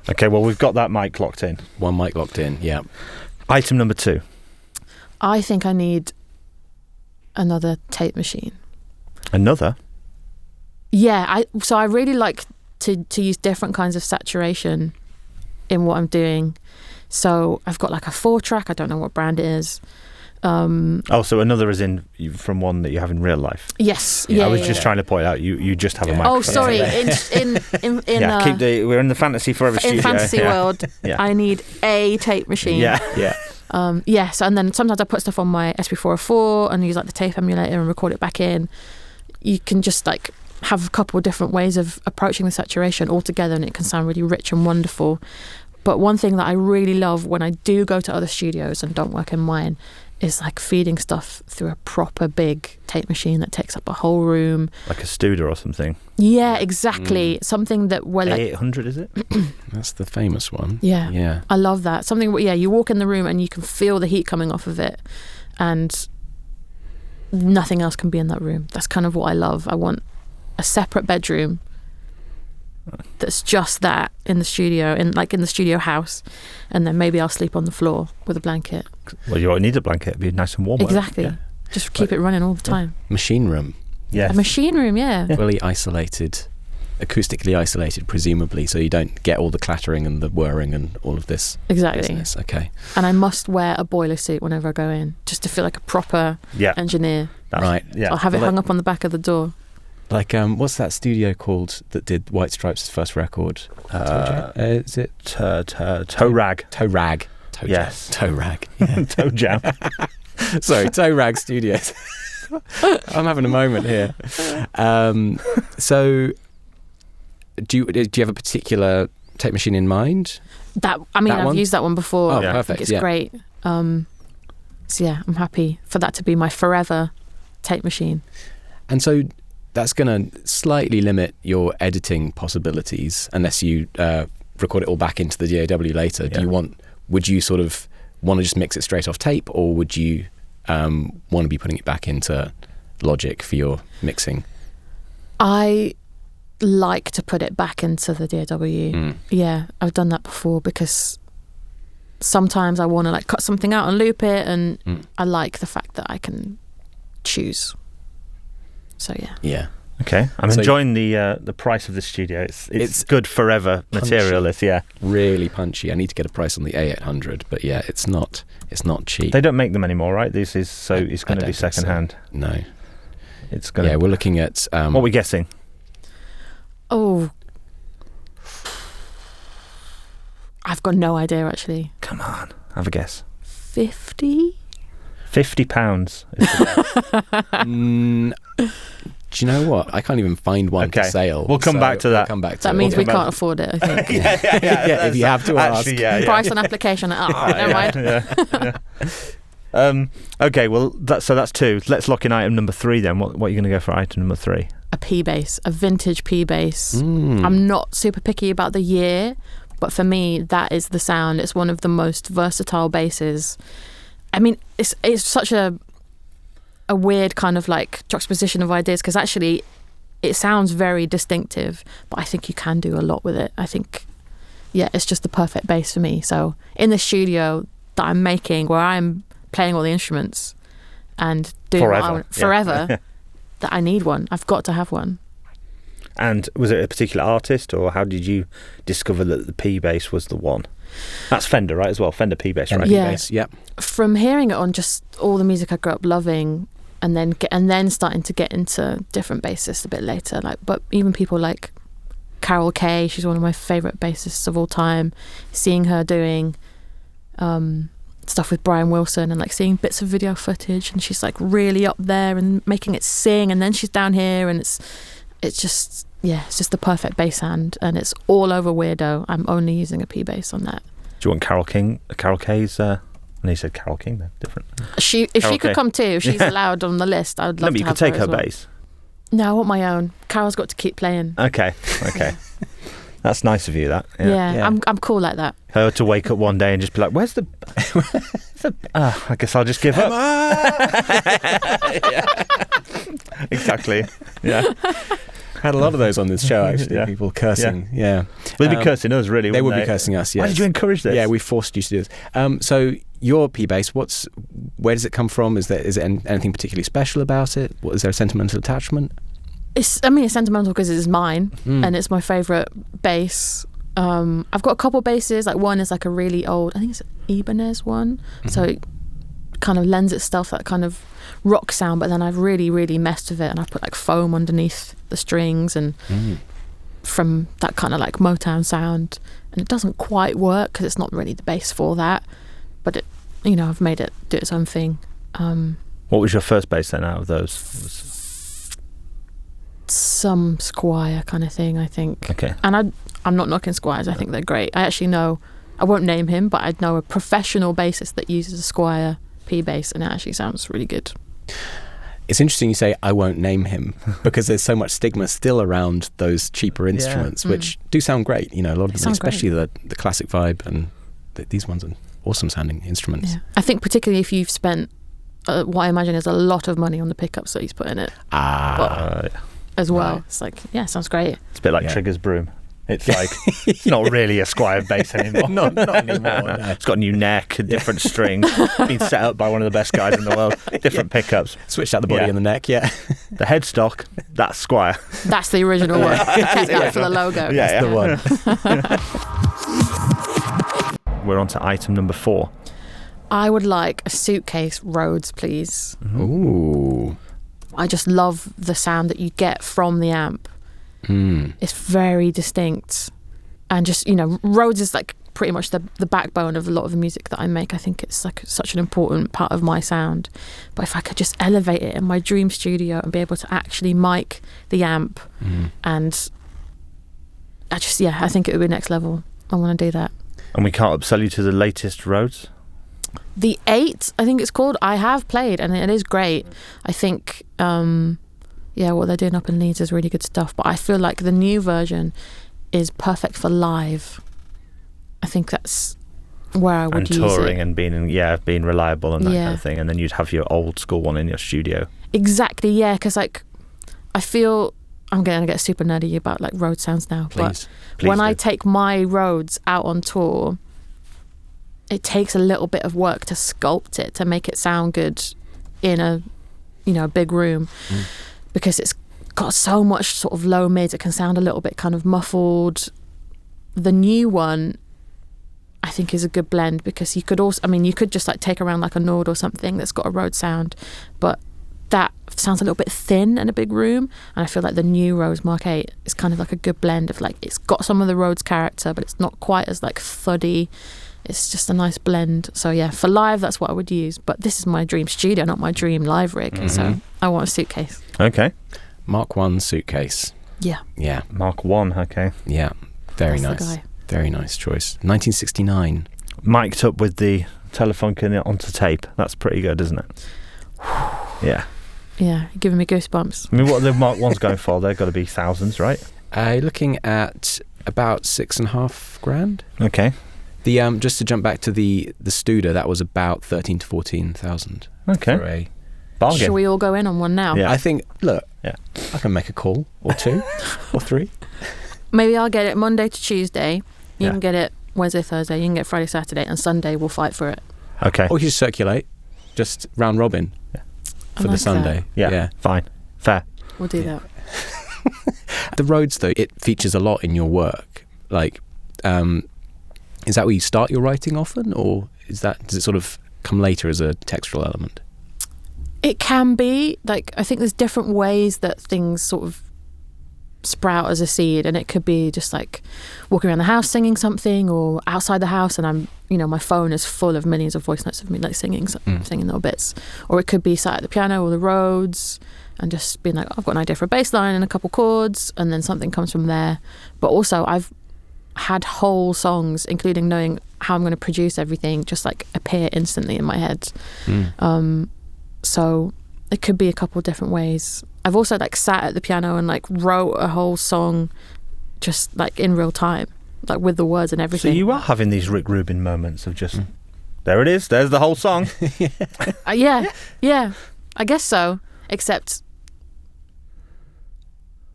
Okay, well, we've got that mic locked in. One mic locked in, yeah. Item number 2. I think I need another tape machine. Another? Yeah, I really like to use different kinds of saturation in what I'm doing. So I've got like a 4-track, I don't know what brand it is. So another is in from one that you have in real life. Yes, I was just trying to point out you just have a microphone. Oh, sorry. We're in the Fantasy Forever studio. In fantasy world, I need a tape machine. Yeah. So and then sometimes I put stuff on my SP404 and use like the tape emulator and record it back in. You can just like have a couple of different ways of approaching the saturation all together, and it can sound really rich and wonderful. But one thing that I really love when I do go to other studios and don't work in mine is like feeding stuff through a proper big tape machine that takes up a whole room. Like a Studer or something. Yeah, exactly. Something that A800, is it? That's the famous one. Yeah. I love that. Something, you walk in the room and you can feel the heat coming off of it, and nothing else can be in that room. That's kind of what I love. I want a separate bedroom that's just that in the studio, in the studio house, and then maybe I'll sleep on the floor with a blanket. Well, you won't need a blanket. It'd be nice and warm. Exactly. Yeah. Just keep it running all the time. Machine room. Yeah. A machine room, yeah. Fully isolated, acoustically isolated, presumably, so you don't get all the clattering and the whirring and all of this. Exactly. Business. Okay. And I must wear a boiler suit whenever I go in, just to feel like a proper engineer. Right. Yeah. I'll have it hung up on the back of the door. Like, what's that studio called that did White Stripes' first record? Is it Toe Rag? Toe Rag. Yes. Toe Rag. Yeah. Toe Jam. Sorry, Toe Rag Studios. I'm having a moment here. So, do you have a particular tape machine in mind? I've used that one before. Oh, perfect. I think it's great. So yeah, I'm happy for that to be my forever tape machine. And so that's going to slightly limit your editing possibilities unless you record it all back into the DAW later. Yeah. Would you sort of want to just mix it straight off tape, or would you want to be putting it back into Logic for your mixing? I like to put it back into the DAW. Yeah, I've done that before because sometimes I want to like cut something out and loop it, and I like the fact that I can choose. So Yeah. Okay, I'm enjoying the price of the studio. It's good forever material. Really punchy. I need to get a price on the A800, but yeah, it's not cheap. They don't make them anymore, right? It's going to be second hand. No, it's going. Yeah, we're looking at what are we guessing? Oh, I've got no idea actually. Come on, have a guess. £50. Do you know what? I can't even find one for sale. We'll come back to that. That means we can't afford it, I think. yeah, if you have to ask. Price on application. Never mind. Okay, well, that's 2. Let's lock in item number 3 then. What are you going to go for item number 3? A P bass, a vintage P bass. I'm not super picky about the year, but for me, that is the sound. It's one of the most versatile basses. I mean, it's such a weird kind of like juxtaposition of ideas, because actually it sounds very distinctive, but I think you can do a lot with it. I think, it's just the perfect bass for me. So in the studio that I'm making, where I'm playing all the instruments and doing forever, that I need one. I've got to have one. And was it a particular artist, or how did you discover that the P bass was the one? That's Fender, right, as well? Fender P bass, right? Yeah. P-bass, yep. From hearing it on just all the music I grew up loving, and then starting to get into different bassists a bit later, but even people like Carol Kay, she's one of my favourite bassists of all time. Seeing her doing stuff with Brian Wilson, and like seeing bits of video footage, and she's like really up there and making it sing, and then she's down here, and it's just the perfect bass sound, and it's all over Weirdo. I'm only using a P bass on that. Do you want Carol Kay's? And he said Carol King then, different. If she could come too, if she's allowed on the list, I would love to have her. No, but you could take her bass. No, I want my own. Carol's got to keep playing. Okay. That's nice of you, that. Yeah. I'm cool like that. Her to wake up one day and just be like, where's the I guess I'll just give up. Exactly. Yeah. Had a lot of those on this show, actually. People cursing. Yeah. They'd be cursing us, really. They would be cursing us, yes. Why did you encourage this? Yeah, we forced you to do this. So your P bass, where does it come from? Is it anything particularly special about it? Is there a sentimental attachment? It's sentimental because it's mine, and it's my favourite bass. I've got a couple basses. Like one is like a really old, I think it's an Ibanez one. So it kind of lends itself that kind of rock sound, but then I've really, really messed with it, and I've put like foam underneath the strings, and from that kind of like Motown sound, and it doesn't quite work because it's not really the bass for that, but it, I've made it do its own thing. What was your first bass then out of those? Some Squire kind of thing, I think. Okay. And I'm not knocking Squires. I think they're great. I actually know, I won't name him, but I know a professional bassist that uses a Squire P bass, and it actually sounds really good. It's interesting you say I won't name him, because there's so much stigma still around those cheaper instruments, which do sound great. A lot of them, especially the classic vibe, and these ones are awesome sounding instruments. Yeah. I think particularly if you've spent what I imagine is a lot of money on the pickups that he's put in it. As well. Right. It's like, sounds great. It's a bit like Trigger's broom. It's like, it's not really a Squire bass anymore. not anymore. No. It's got a new neck, different strings, been set up by one of the best guys in the world, different pickups. Switched out the body and the neck, The headstock, that's Squire. That's the original one. Kept that for the logo. Yeah, that's the one. We're on to item number 4. I would like a suitcase Rhodes, please. Ooh. I just love the sound that you get from the amp. It's very distinct, and just Rhodes is like pretty much the backbone of a lot of the music that I make. I think it's like such an important part of my sound. But if I could just elevate it in my dream studio and be able to actually mic the amp, and I think it would be next level. I want to do that. And we can't upsell you to the latest Rhodes? The 8, I think it's called. I have played, and it is great. I think what they're doing up in Leeds is really good stuff, but I feel like the new version is perfect for live. I think that's where I would and use touring it. and being reliable and that kind of thing, and then you'd have your old school one in your studio. Exactly, yeah, because like I feel I'm going to get super nerdy about like road sounds now. Please when do. I take my Rhodes out on tour, it takes a little bit of work to sculpt it to make it sound good in a big room, because it's got so much sort of low mids. It can sound a little bit kind of muffled. The new one, I think, is a good blend, because you could also, you could just like take around like a Nord or something that's got a Rhodes sound, but that sounds a little bit thin in a big room. And I feel like the new Rhodes Mark 8 is kind of like a good blend of like, it's got some of the Rhodes character, but it's not quite as like thuddy. It's just a nice blend. So yeah, for live, that's what I would use. But this is my dream studio, not my dream live rig. So I want a suitcase. Okay. Mark 1 suitcase. Yeah. Yeah. Mark 1, okay. Yeah. Very That's the nice. guy. Very nice choice. 1969. Mic'd up with the Telefunken onto tape. That's pretty good, isn't it? Yeah. Yeah, you're giving me goosebumps. I mean, what are the Mark 1s going for? They've got to be thousands, right? Looking at about $6,500. Okay. The just to jump back to the Studer, that was about 13 to 14,000. Okay. For a Bargain. Should we all go in on one now? Yeah. I think, look, Yeah. I can make a call or two or three. Maybe I'll get it Monday to Tuesday. You Yeah. can get it Wednesday, Thursday. You can get Friday, Saturday, and Sunday we'll fight for it. Okay. Or you just circulate, just round robin I for the like Sunday. Yeah. Fine. Fair. We'll do that. The Rhodes, though, it features a lot in your work. Like, is that where you start your writing often, or does it sort of come later as a textural element? It can be. Like, I think there's different ways that things sort of sprout as a seed, and it could be just like walking around the house singing something, or outside the house and I'm, my phone is full of millions of voice notes of me like singing little bits. Or it could be sat at the piano or the Rhodes and just being like, I've got an idea for a bass line and a couple chords, and then something comes from there. But also I've had whole songs, including knowing how I'm going to produce everything, just like appear instantly in my head. So it could be a couple different ways. I've also like sat at the piano and like wrote a whole song just like in real time, like with the words and everything. So you are having these Rick Rubin moments of just, there it is, there's the whole song. Yeah, I guess so. Except,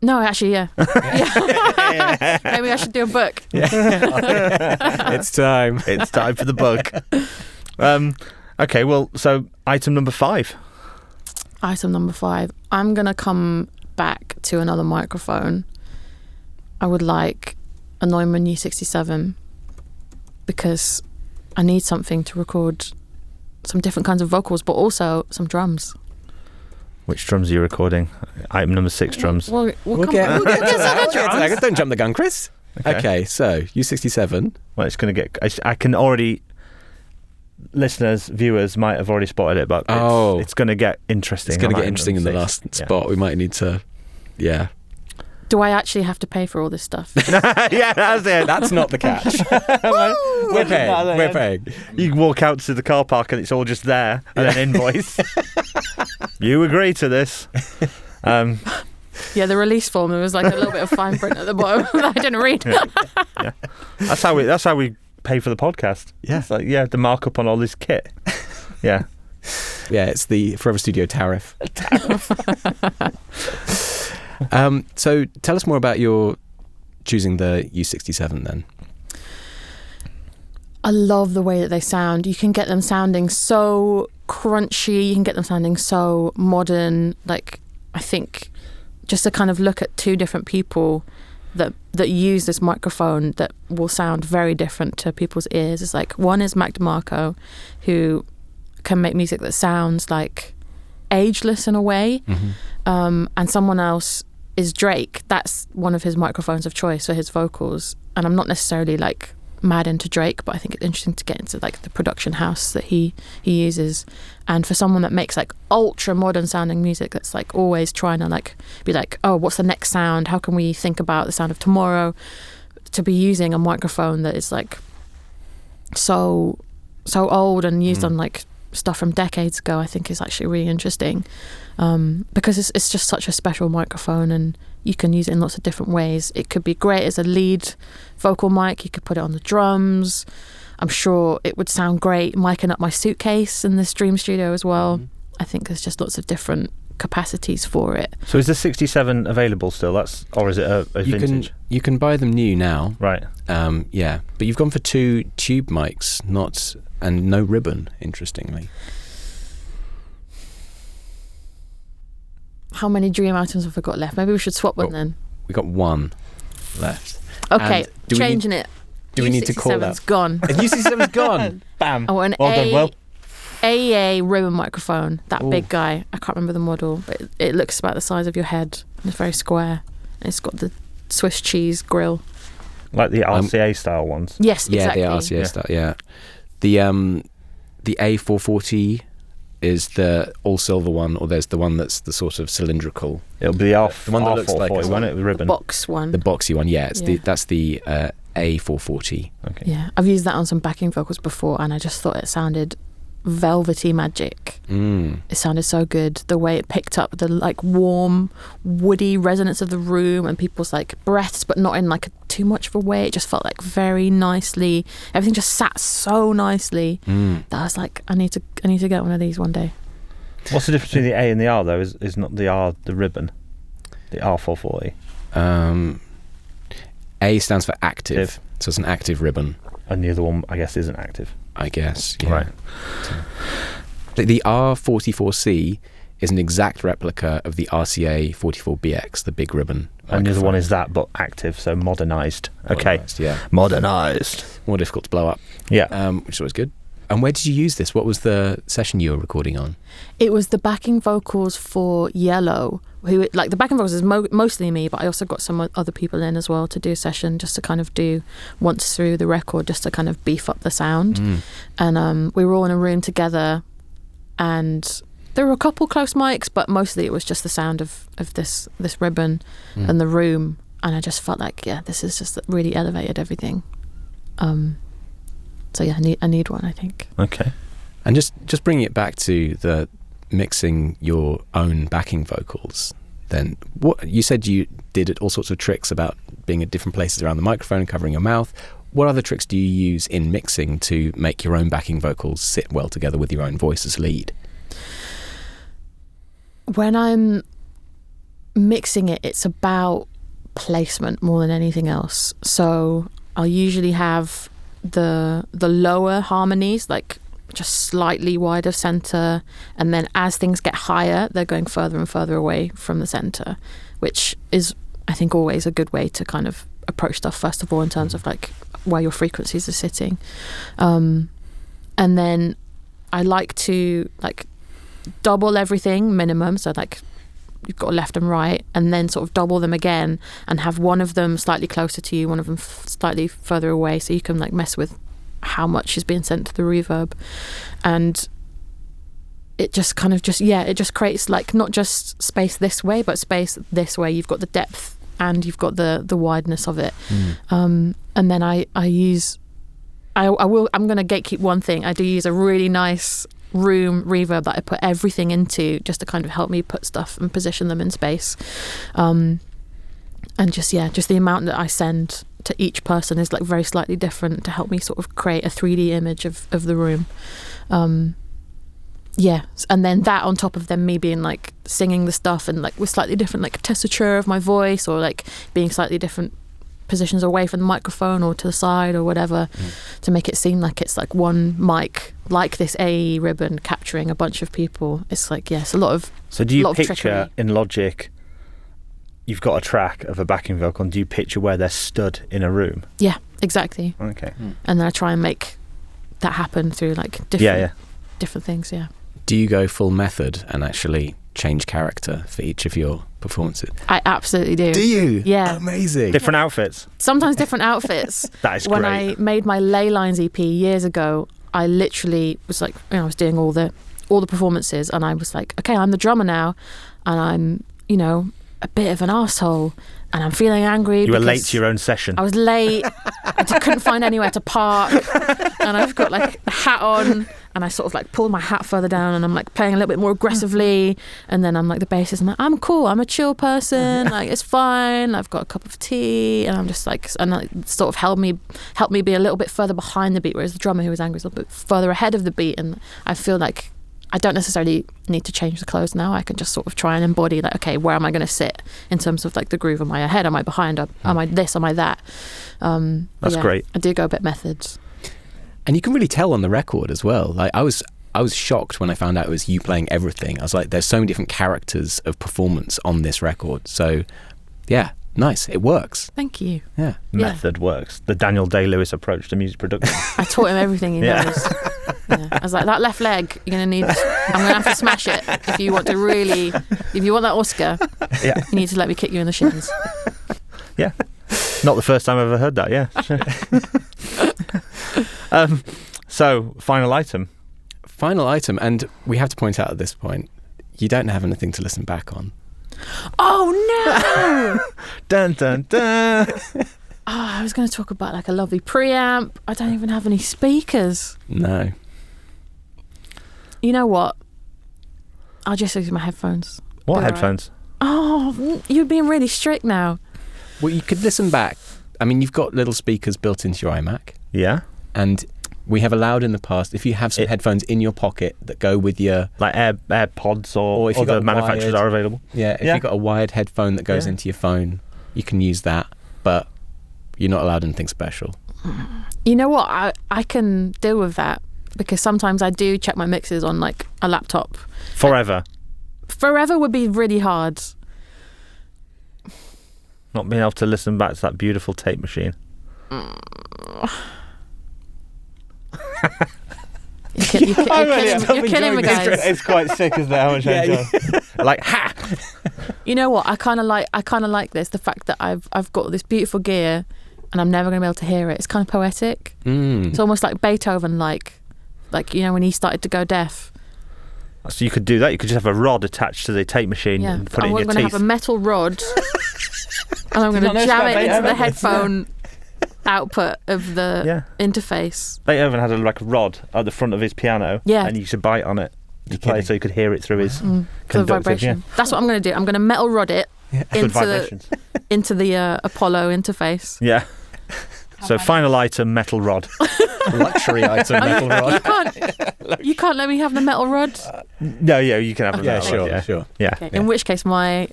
no, actually, yeah. Maybe I should do a book. It's time. It's time for the book. Okay, well, so item number 5. Item number 5. I'm going to come back to another microphone. I would like a Neumann U67 because I need something to record some different kinds of vocals, but also some drums. Which drums are you recording? Item number 6 drums. We'll We'll get get some other drums. Don't jump the gun, Chris. Okay, so U67. Well, it's going to get... I can already... Listeners, viewers might have already spotted it, but it's going to get interesting. It's going to on get item interesting in number the 6. last spot. We might need to... Yeah. Do I actually have to pay for all this stuff? Yeah, that's it. That's not the catch. We're paying. We're paying. You can walk out to the car park and it's all just there, and an invoice. You agree to this. Yeah, the release form, there was like a little bit of fine print at the bottom that I didn't read. Yeah. That's how we pay for the podcast. Yeah. It's like, the markup on all this kit. Yeah. Yeah, it's the Forever Studio tariff. So tell us more about your choosing the U67 then. I love the way that they sound. You can get them sounding so crunchy. You can get them sounding so modern. Like, I think just to kind of look at two different people that use this microphone that will sound very different to people's ears. It's like, one is Mac DeMarco, who can make music that sounds like ageless in a way. And someone else is Drake. That's one of his microphones of choice for his vocals. And I'm not necessarily like mad into Drake, but I think it's interesting to get into like the production house that he uses. And for someone that makes like ultra modern sounding music, that's like always trying to like be like, oh, what's the next sound? How can we think about the sound of tomorrow? To be using a microphone that is like so old and used on like stuff from decades ago, I think is actually really interesting, because it's just such a special microphone, and you can use it in lots of different ways. It could be great as a lead vocal mic. You could put it on the drums. I'm sure it would sound great micing up my suitcase in this dream studio as well. I think there's just lots of different capacities for it. So is the 67 available still? Or is it a vintage? You can buy them new now. Right. Yeah, but you've gone for 2 tube mics, and no ribbon, interestingly. How many dream items have we got left? Maybe we should swap one then. We got 1 left. Okay, And changing it. Do we need to call that? U67's gone. U67's gone. Bam. I want an Well done, Will. AEA ribbon microphone. That Ooh. big guy. I can't remember the model, but it looks about the size of your head. And it's very square. And it's got the Swiss cheese grill. Like the RCA style ones. Yes, Yeah, exactly. the RCA style. Yeah, the A440 is the all silver one, or there's the one that's the sort of cylindrical. It'll be the The one that looks like R440, won't it? The ribbon. Box one. The boxy one. Yeah, Yeah. that's the A440. Okay. Yeah, I've used that on some backing vocals before, and I just thought it sounded velvety magic. It sounded so good. The way it picked up the like warm, woody resonance of the room and people's like breaths, but not in like too much of a way. It just felt like very nicely. Everything just sat so nicely that I was like, I need to get one of these one day. What's the difference between the A and the R though? Is not the R the ribbon? The R440. A stands for active, so it's an active ribbon. And the other one, I guess, isn't active. I guess. Yeah. Right. The R44C is an exact replica of the RCA 44BX, the big ribbon. And the other microphone. one is that, but active, so modernised. Okay. Modernised, yeah. Modernised. More difficult to blow up. Yeah. Which is always good. And where did you use this? What was the session you were recording on? It was the backing vocals for Yellow. Who like the backing vocals is mostly me, but I also got some other people in as well to do a session, just to kind of do once through the record, just to kind of beef up the sound. And we were all in a room together, and there were a couple close mics, but mostly it was just the sound of this ribbon and the room. And I just felt like, yeah, this is just really elevated everything. So yeah, I need one, I think. Okay. And just bringing it back to the mixing your own backing vocals, then what you said you did all sorts of tricks about being at different places around the microphone and covering your mouth. What other tricks do you use in mixing to make your own backing vocals sit well together with your own voice as lead? When I'm mixing it, it's about placement more than anything else. So I'll usually have the lower harmonies like just slightly wide of center, and then as things get higher, they're going further and further away from the center, which is, I think, always a good way to kind of approach stuff, first of all, in terms of like where your frequencies are sitting. And then I like to like double everything minimum, so like you've got left and right, and then sort of double them again and have one of them slightly closer to you, one of them slightly further away, so you can like mess with how much is being sent to the reverb. And it just kind of it just creates like not just space this way, but space this way. You've got the depth and you've got the wideness of it. And then I'm gonna gatekeep one thing. I do use a really nice room reverb that I put everything into, just to kind of help me put stuff and position them in space. And just the amount that I send to each person is like very slightly different to help me sort of create a 3D image of the room. And then that on top of them me being like singing the stuff and like with slightly different like tessiture of my voice, or like being slightly different positions away from the microphone or to the side or whatever, to make it seem like it's like one mic, like this AE ribbon capturing a bunch of people. It's like, yes, a lot of So do you trickery. picture in Logic, you've got a track of a backing vocal, and do you picture where they're stood in a room? Yeah, exactly. Okay. And then I try and make that happen through like different things. Yeah. Do you go full method and actually change character for each of your performances? I absolutely do. Do you? Yeah. Amazing. Different outfits. Sometimes different outfits. That is When great. I made my Ley Lines EP years ago, I literally was like, I was doing all the performances, and I was like, okay, I'm the drummer now, and I'm, a bit of an arsehole, and I'm feeling angry. You were late because to your own session. I was late. I couldn't find anywhere to park, and I've got like a hat on, and I sort of like pull my hat further down, and I'm like playing a little bit more aggressively, and then I'm like the bassist, I'm like, I'm cool, I'm a chill person, like it's fine, I've got a cup of tea, and I'm just like, and it sort of helped me be a little bit further behind the beat, whereas the drummer who was angry is a little bit further ahead of the beat, and I feel like I don't necessarily need to change the clothes now. I can just sort of try and embody like, okay, where am I going to sit in terms of like the groove? Am I ahead? Am I behind? Am I this? Am I that? That's great. I do go a bit methods. And you can really tell on the record as well. Like I was shocked when I found out it was you playing everything. I was like, there's so many different characters of performance on this record. So yeah, nice. It works. Thank you. Yeah. Method works. The Daniel Day-Lewis approach to music production. I taught him everything he knows. Yeah. I was like, that left leg, I'm going to have to smash it if you want that Oscar, you need to let me kick you in the shins. Yeah. Not the first time I've ever heard that, yeah. So, final item, and we have to point out at this point, you don't have anything to listen back on. Oh, no! Dun, dun, dun. I was going to talk about like a lovely preamp. I don't even have any speakers. No. You know what? I'll just use my headphones. What Be headphones? Right. Oh, you're being really strict now. Well, you could listen back. I mean, you've got little speakers built into your iMac. Yeah. And we have allowed in the past, if you have some headphones in your pocket that go with your... Like AirPods or if other manufacturers are available. Yeah, if you've got a wired headphone that goes into your phone, you can use that, but you're not allowed anything special. You know what? I can deal with that, because sometimes I do check my mixes on like a laptop. Forever would be really hard. Not being able to listen back to that beautiful tape machine. You're killing me, guys. It's quite sick, isn't it? How much I enjoy. Like, ha! You know what? I kind of like this. The fact that I've got this beautiful gear, and I'm never going to be able to hear it. It's kind of poetic. It's almost like Beethoven, like when he started to go deaf. So you could do that. You could just have a rod attached to the tape machine and put it in your teeth. I'm going to have a metal rod, and I'm going to jam it into the headphone output of the interface. Beethoven had a rod at the front of his piano, and you used to bite on it to play, so you could hear it through his conductive vibration. Yeah. That's what I'm going to do. I'm going to metal rod it into the Apollo interface. Yeah. So final item, metal rod. Luxury item, metal rod. You can't let me have the metal rod? No, yeah, you can have the metal rod. Sure. Yeah. Okay. In which case, my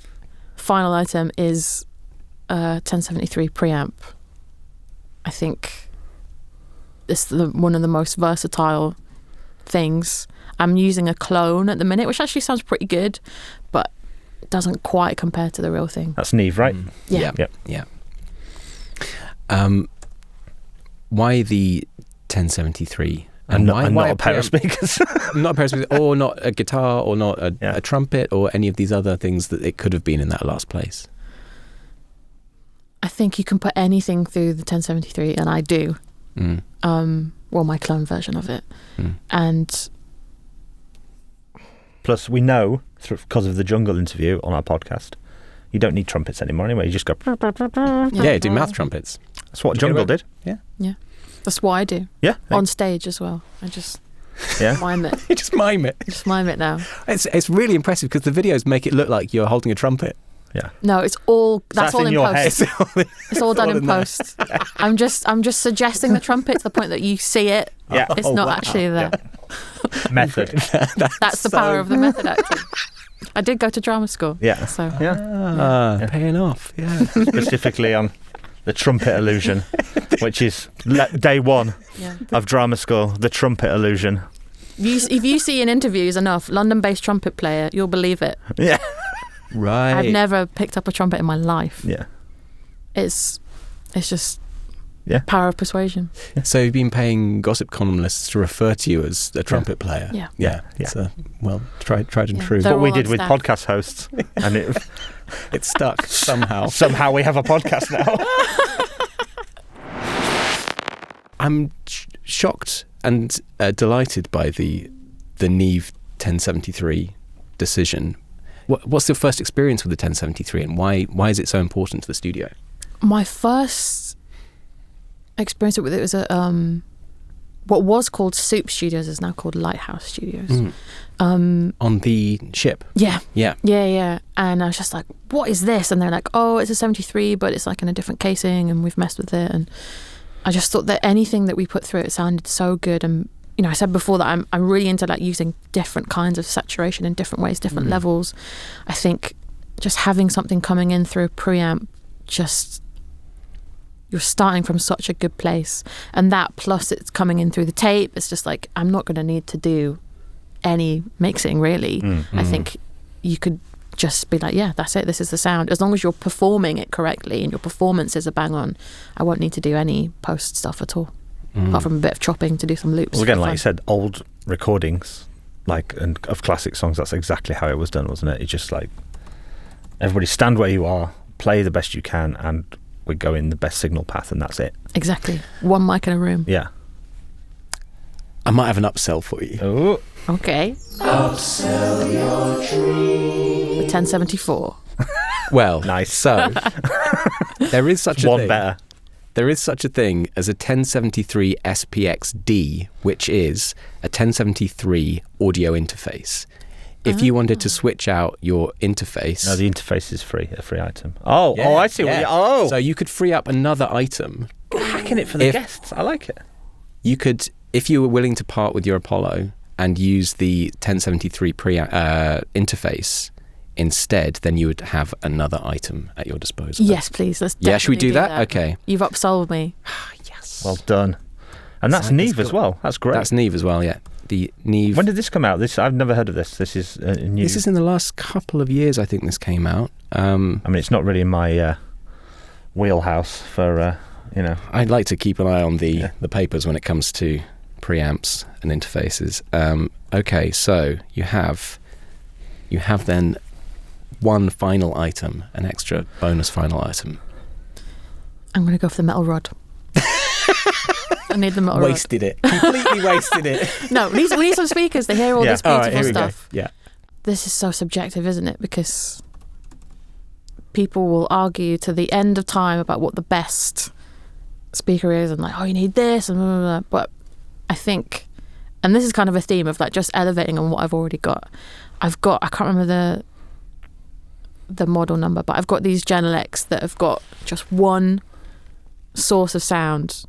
final item is a 1073 preamp. I think it's one of the most versatile things. I'm using a clone at the minute, which actually sounds pretty good, but it doesn't quite compare to the real thing. That's Neve, right? Yeah. Why the 1073? And not a pair of speakers. Not a pair of speakers, or not a guitar, or not a trumpet, or any of these other things that it could have been in that last place. I think you can put anything through the 1073, and I do. Well, my clone version of it. And plus, we know, because of the Jungle interview on our podcast, you don't need trumpets anymore anyway. You just go... Yeah, do mouth trumpets. That's what Jungle did. Yeah. That's what I do. Yeah. On stage as well. I just mime it. You just mime it. Just mime it now. It's really impressive because the videos make it look like you're holding a trumpet. Yeah. No, that's all in post. It's all done in post. I'm just suggesting the trumpet to the point that you see it. Yeah. It's not actually there. Yeah. Method. That's the power of the method acting. I did go to drama school. Yeah. So paying off. Yeah. Specifically on the trumpet illusion, which is day one of drama school, the trumpet illusion. If you see in interviews enough London-based trumpet player, you'll believe it. Yeah. Right. I've never picked up a trumpet in my life. Yeah. It's just power of persuasion. Yeah. So you've been paying gossip columnists to refer to you as a trumpet player. Yeah. It's tried and true. What we did with podcast hosts, and it stuck somehow. Somehow we have a podcast now. I'm shocked and delighted by the Neve 1073 decision. What's your first experience with the 1073, and why is it so important to the studio? My first experience with it was at what was called Soup Studios is now called Lighthouse Studios. On the ship. Yeah. Yeah. And I was just like, what is this? And they're like, oh, it's a 73, but it's like in a different casing, and we've messed with it. And I just thought that anything that we put through it sounded so good. And you know, I said before that I'm really into like using different kinds of saturation in different ways, different levels. I think just having something coming in through a preamp, just you're starting from such a good place, and that plus it's coming in through the tape. It's just like, I'm not going to need to do any mixing really. I think you could just be like, yeah, that's it, this is the sound. As long as you're performing it correctly and your performances are bang on, I won't need to do any post stuff at all, apart from a bit of chopping to do some loops. Well, again, like you said, old recordings and of classic songs, that's exactly how it was done, wasn't it? It's just like, everybody stand where you are, play the best you can, and we go in the best signal path, and that's it. Exactly. One mic in a room. Yeah. I might have an upsell for you. Oh. Okay. Upsell your dream. The 1074. Well, Nice. So there is such a One thing. better. There is such a thing as a 1073 SPX-D, which is a 1073 audio interface. If you wanted to switch out your interface... No, the interface is free, a free item. Oh, I see. Yeah. So you could free up another item. Hacking it for the guests. I like it. You could, if you were willing to part with your Apollo and use the 1073 interface instead, then you would have another item at your disposal. Yes, please. Let's Yeah, should we do definitely that? Okay. You've upsold me. Yes. Well done. And that's Neve as well. That's great. That's Neve as well, yeah. The Neve... When did this come out? I've never heard of this. This is new. This is in the last couple of years, I think this came out. I mean, it's not really in my wheelhouse for, I'd like to keep an eye on the papers when it comes to preamps and interfaces. Okay, so you have then one final item, an extra bonus final item. I'm going to go for the metal rod. I need the metal Wasted it. Completely wasted it. rod. No, we need some speakers to hear all this All beautiful right, here we stuff. go. Yeah. This is so subjective, isn't it? Because people will argue to the end of time about what the best speaker is, and like, oh, you need this, and blah, blah, blah. But I think, and this is kind of a theme of like just elevating on what I've already got. I can't remember the model number, but I've got these Genelecs that have got just one source of sound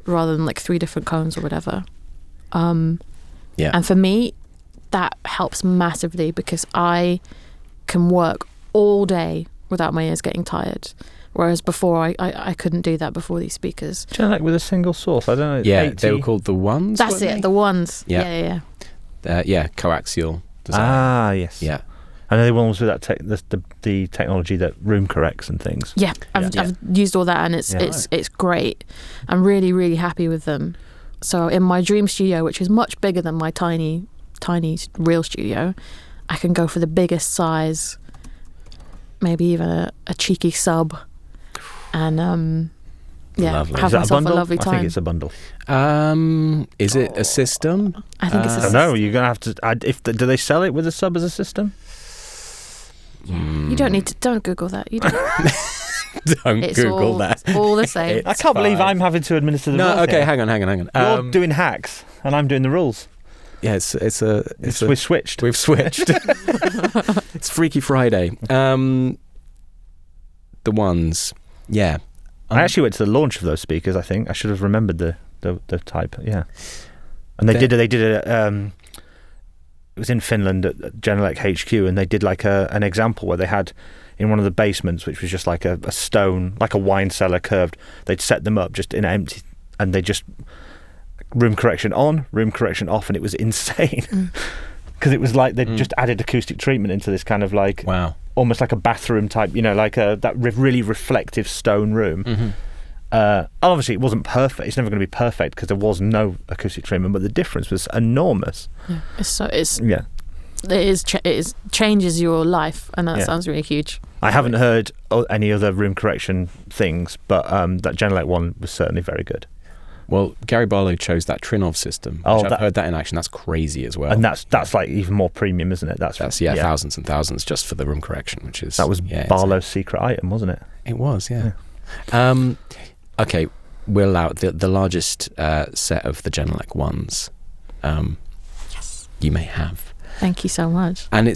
rather than like 3 different cones or whatever. And for me, that helps massively because I can work all day without my ears getting tired. Whereas before, I couldn't do that before these speakers. Genelec with a single source. I don't know. Yeah, 80. they were called the Ones. That's it, the ones. Yeah. Coaxial design. Ah, yes. Yeah. I know the ones with that the technology that room corrects and things. Yeah, I've used all that, and it's great. I'm really, really happy with them. So in my dream studio, which is much bigger than my tiny real studio, I can go for the biggest size, maybe even a cheeky sub, and Lovely. have myself a lovely time. I think it's a bundle. Is it a system? I think it's a I don't know. You're gonna have to. Do they sell it with a sub as a system? You don't need to. Don't Google that. You don't. Don't Google that. It's all the same. I can't believe I'm having to administer the rules. No, okay, here. hang on. You're doing hacks, and I'm doing the rules. Yeah, We've switched. We've switched. It's Freaky Friday. The Ones. Yeah. I actually went to the launch of those speakers. I think I should have remembered the type. Yeah, and they did a. It was in Finland at Genelec HQ, and they did like an example where they had in one of the basements, which was just like a stone, like a wine cellar curved. They'd set them up just in empty, and they just room correction on, room correction off, and it was insane because it was like they'd just added acoustic treatment into this kind of like almost like a bathroom type, like that really reflective stone room. Mm-hmm. Obviously it wasn't perfect. It's never going to be perfect because there was no acoustic treatment, but the difference was enormous. Yeah. It changes your life, and that sounds really huge. I haven't heard any other room correction things, but that Genelec one was certainly very good. Well, Gary Barlow chose that Trinov system. Which I've heard that in action. That's crazy as well. And that's like even more premium, isn't it? That's thousands and thousands just for the room correction, which is that was Barlow's secret item, wasn't it? It was, yeah. Okay, will allow the largest set of the Genelec ones Yes. you may have. Thank you so much. And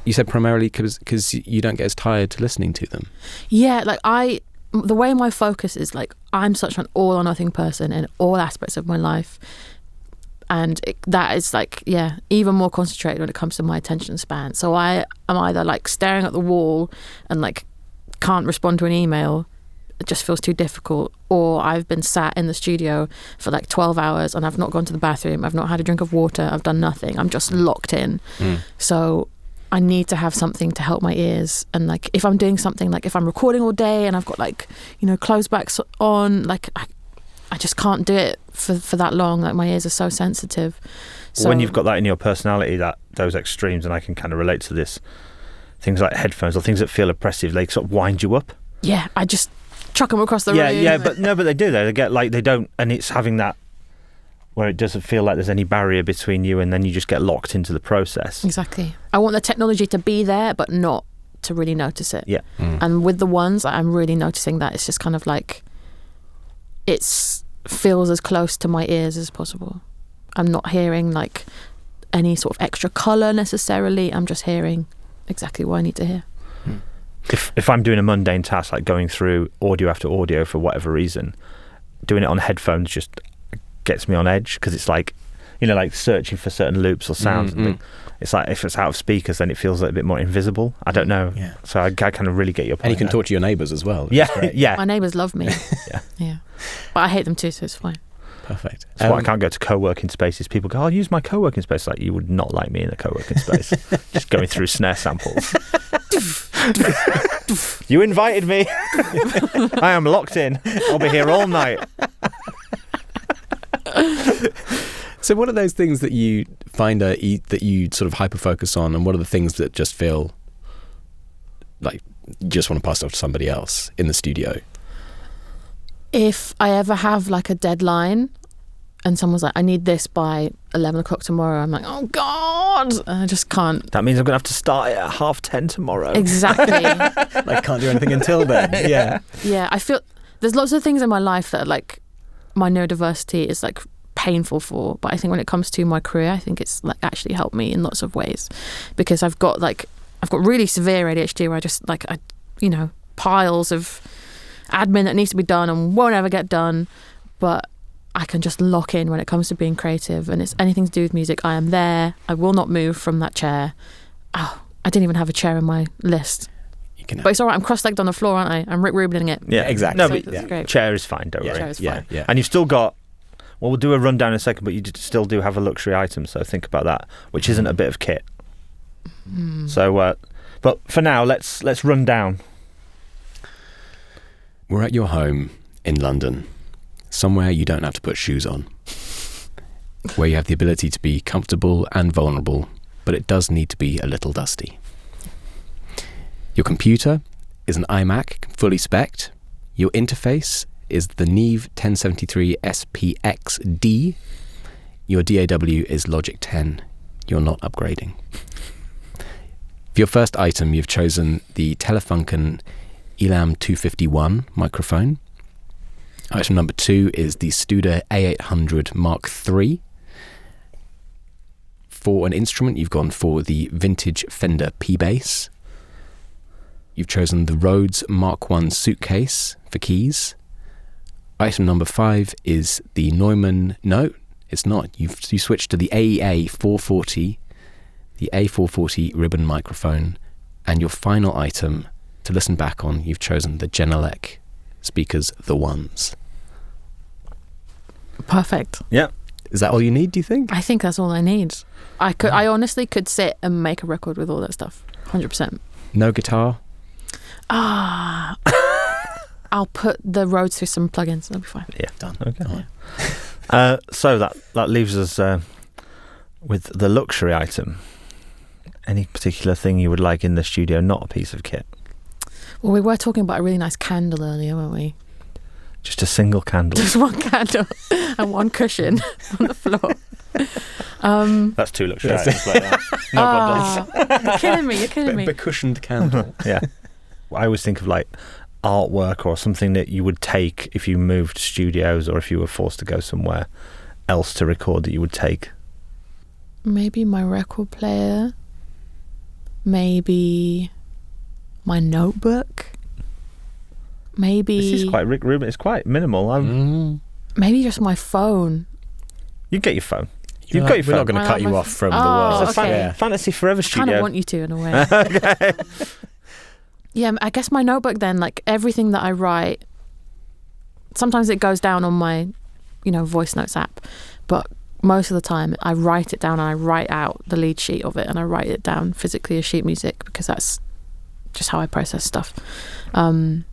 you said primarily because you don't get as tired listening to them. Yeah, like the way my focus is, like, I'm such an all or nothing person in all aspects of my life. And that is, like, yeah, even more concentrated when it comes to my attention span. So I am either, like, staring at the wall and, like, can't respond to an email. It just feels too difficult. Or I've been sat in the studio for, like, 12 hours and I've not gone to the bathroom. I've not had a drink of water. I've done nothing. I'm just locked in. So I need to have something to help my ears. And, like, if I'm doing something, like, if I'm recording all day and I've got, like, you know, closebacks on, like, I just can't do it for that long. Like, my ears are so sensitive. So when you've got that in your personality, those extremes, and I can kind of relate to this, things like headphones or things that feel oppressive, they sort of wind you up. Yeah, I just chuck them across the room. Yeah, but they do. They get, like, they don't, and it's having that where it doesn't feel like there's any barrier between you, and then you just get locked into the process. Exactly. I want the technology to be there, but not to really notice it. Yeah. And with the ones, I'm really noticing that it's just kind of like, feels as close to my ears as possible. I'm not hearing, like, any sort of extra colour necessarily. I'm just hearing exactly what I need to hear. If I'm doing a mundane task, like going through audio after audio for whatever reason, doing it on headphones just gets me on edge, because it's like, you know, like searching for certain loops or sounds. It's like, if it's out of speakers, then it feels a bit more invisible. I don't know. Yeah. So I kind of really get your point. And you can talk to your neighbours as well. Yeah. My neighbours love me. Yeah. But I hate them too, so it's fine. Perfect. That's why I can't go to co-working spaces. People go, I'll use my co-working space. Like, you would not like me in a co-working space. Just going through snare samples. You invited me. I am locked in. I'll be here all night. So what are those things that you find that you sort of hyper-focus on, and what are the things that just feel like you just want to pass off to somebody else in the studio? If I ever have, like, a deadline and someone's like, I need this by 11 o'clock tomorrow, I'm like, oh God, I just can't. That means I'm going to have to start it at 10:30 tomorrow. Exactly. I can't do anything until then. Yeah. Yeah, I feel there's lots of things in my life that are, like, my neurodiversity is, like, painful for, but I think when it comes to my career, I think it's, like, actually helped me in lots of ways, because I've got really severe ADHD where I just, like, piles of admin that needs to be done and won't ever get done, but I can just lock in when it comes to being creative, and it's anything to do with music. I am there. I will not move from that chair. Oh, I didn't even have a chair in my list. But it's all right. I'm cross-legged on the floor, aren't I? I'm Rick Rubining it. Yeah, exactly. No, so but that's great. Chair is fine, don't worry. Chair is fine. Yeah. And you've still got, well, we'll do a rundown in a second, but you still do have a luxury item, so think about that, which isn't a bit of kit. So, but for now, let's run down. We're at your home in London, somewhere you don't have to put shoes on, where you have the ability to be comfortable and vulnerable, but it does need to be a little dusty. Your computer is an iMac, fully spec'd. Your interface is the Neve 1073 SPX-D. Your DAW is Logic 10. You're not upgrading. For your first item, you've chosen the Telefunken Elam 251 microphone. Item number 2 is the Studer A800 Mark III. For an instrument, you've gone for the vintage Fender P-Bass. You've chosen the Rhodes Mark I suitcase for keys. Item number 5 is the Neumann... No, it's not. You switched to the AEA 440, the A440 ribbon microphone. And your final item to listen back on, you've chosen the Genelec speakers, the ones. Perfect. Yeah. Is that all you need, do you think? I think that's all I need. I honestly could sit and make a record with all that stuff. 100%. No guitar? I'll put the Rhodes through some plugins. That'll be fine. Yeah. Done. Okay. Yeah. So that leaves us with the luxury item. Any particular thing you would like in the studio, not a piece of kit? Well, we were talking about a really nice candle earlier, weren't we? Just a single candle. Just one candle and one cushion on the floor. That's too luxury items like that. No, You're killing me. Bit of a cushioned candle. Yeah. I always think of, like, artwork or something that you would take if you moved studios or if you were forced to go somewhere else to record that you would take? Maybe my record player. Maybe my notebook. Maybe This is quite Rick Rubin. It's quite minimal. maybe just my phone. You get your phone. You've got your We're not phone. going to cut you off from the Oh, world. It's a okay. Fantasy Forever I studio. kind of want you to in a way. Okay. Yeah, I guess my notebook then, like everything that I write, sometimes it goes down on my, voice notes app, but most of the time I write it down and I write out the lead sheet of it and I write it down physically as sheet music because that's just how I process stuff. And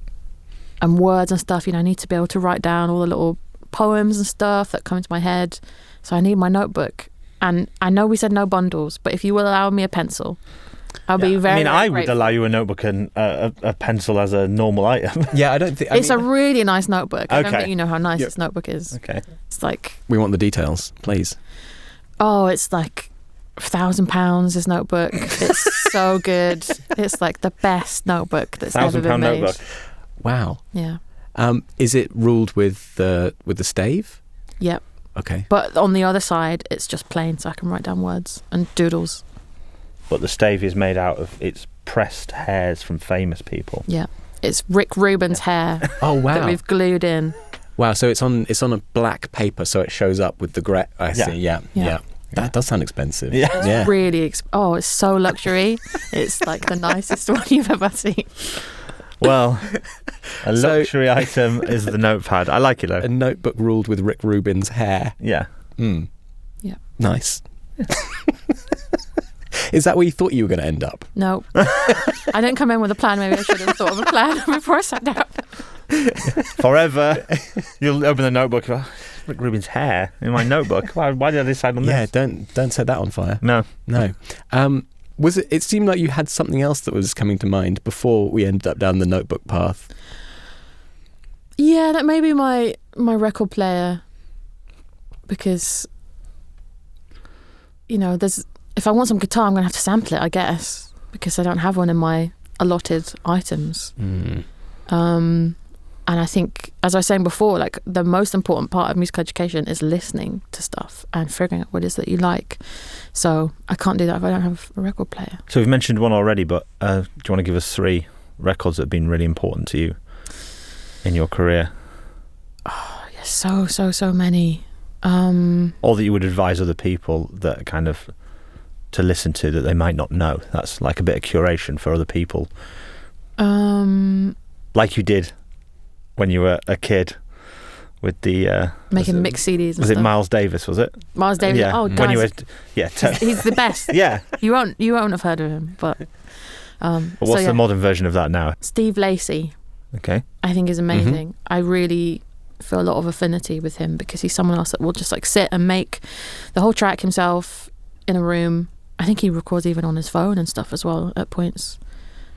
words and stuff, I need to be able to write down all the little poems and stuff that come into my head. So I need my notebook. And I know we said no bundles, but if you will allow me a pencil, I'll be very, I very would grateful. allow you a notebook and a pencil as a normal item. Yeah, I don't think... It's a really nice notebook. I don't Okay. think you know how nice Yeah. this notebook is. Okay. It's like, We want the details, please. it's like £1,000, this notebook. It's so good. It's like the best notebook that's ever been £1,000 made. notebook. Wow. Yeah. Is it ruled with the stave? Yep. Okay. But on the other side, it's just plain, so I can write down words and doodles. But the stave is made out of its pressed hairs from famous people. Yeah. It's Rick Rubin's hair Oh wow. that we've glued in. Wow. So it's on a black paper, so it shows up with the grey. I see. Yeah. Yeah. That does sound expensive. Yeah. Yeah. Really, it's so luxury. It's like the nicest one you've ever seen. Well, a So- luxury item is the notepad. I like it though. A notebook ruled with Rick Rubin's hair. Yeah. Yeah. Nice. Is that where you thought you were going to end up? No. I didn't come in with a plan. Maybe I should have thought of a plan before I sat down. Forever, you'll open the notebook. Oh, Rick Rubin's hair in my notebook. Why did I decide on Yeah. this? Don't set that on fire. No. No. Was it? It seemed like you had something else that was coming to mind before we ended up down the notebook path. Yeah, that may be my record player, because there's, if I want some guitar, I'm gonna have to sample it, I guess, because I don't have one in my allotted items. And I think, as I was saying before, like the most important part of musical education is listening to stuff and figuring out what it is that you like. So I can't do that if I don't have a record player. So we've mentioned one already, but do you want to give us 3 records that have been really important to you in your career? Oh, yes, so many. Or that you would advise other people that kind of to listen to that they might not know. That's like a bit of curation for other people. Like you did when you were a kid with the Making mix CDs and was stuff. it Miles Davis, was it? Miles Davis. Yeah. Oh, When guys, you were he's the best. yeah. You won't have heard of him, but But what's the modern version of that now? Steve Lacy, Okay. I think, is amazing. I really feel a lot of affinity with him because he's someone else that will just like sit and make the whole track himself in a room. I think he records even on his phone and stuff as well at points.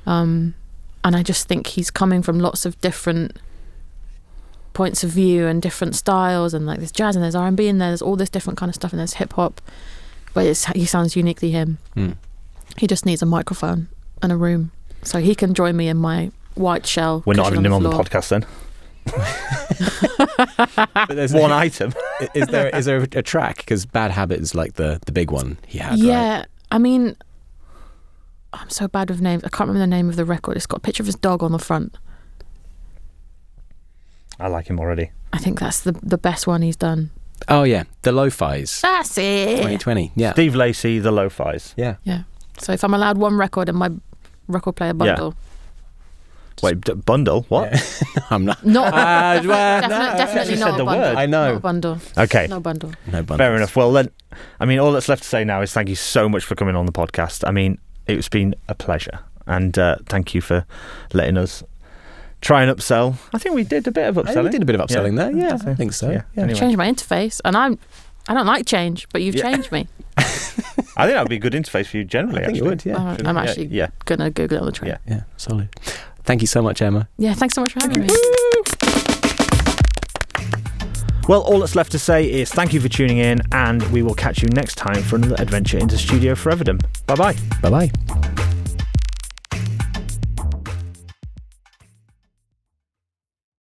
And I just think he's coming from lots of different points of view and different styles, and like there's jazz and there's R&B and there's all this different kind of stuff and there's hip hop, but he sounds uniquely him. He just needs a microphone and a room, so he can join me in my white shell. We're not cushion having him on the floor. podcast then. But there's One item. Is there a track? Because Bad Habit is like the big one he had. Yeah, Right? I mean, I'm so bad with names. I can't remember the name of the record. It's got a picture of his dog on the front. I like him already. I think that's the best one he's done. Oh yeah, the Lo-Fi's. That's it. 2020. Yeah. Steve Lacy, the Lo-Fi's. Yeah. Yeah. So if I'm allowed one record in my record player bundle, Wait, bundle? What? Yeah. I'm not. not You definitely said not the a bundle. word. I know. Not a bundle. Okay. No bundle. No bundles. Fair enough. Well, then, I mean, all that's left to say now is thank you so much for coming on the podcast. I mean, it's been a pleasure. And thank you for letting us try and upsell. I think we did a bit of I upselling. think we did a bit of upselling there. Yeah, So, I think so. yeah. Yeah. Anyway. Changed my interface, and I don't like change, but you've changed me. I think that would be a good interface for you generally. I think it actually. would. Yeah. I'm actually Yeah. gonna Google it on the train. Yeah. Yeah. Solid. Thank you so much, Emma. Yeah, thanks so much for having me. Well, all that's left to say is thank you for tuning in, and we will catch you next time for another adventure into Studio Foreverdom. Bye bye. Bye bye.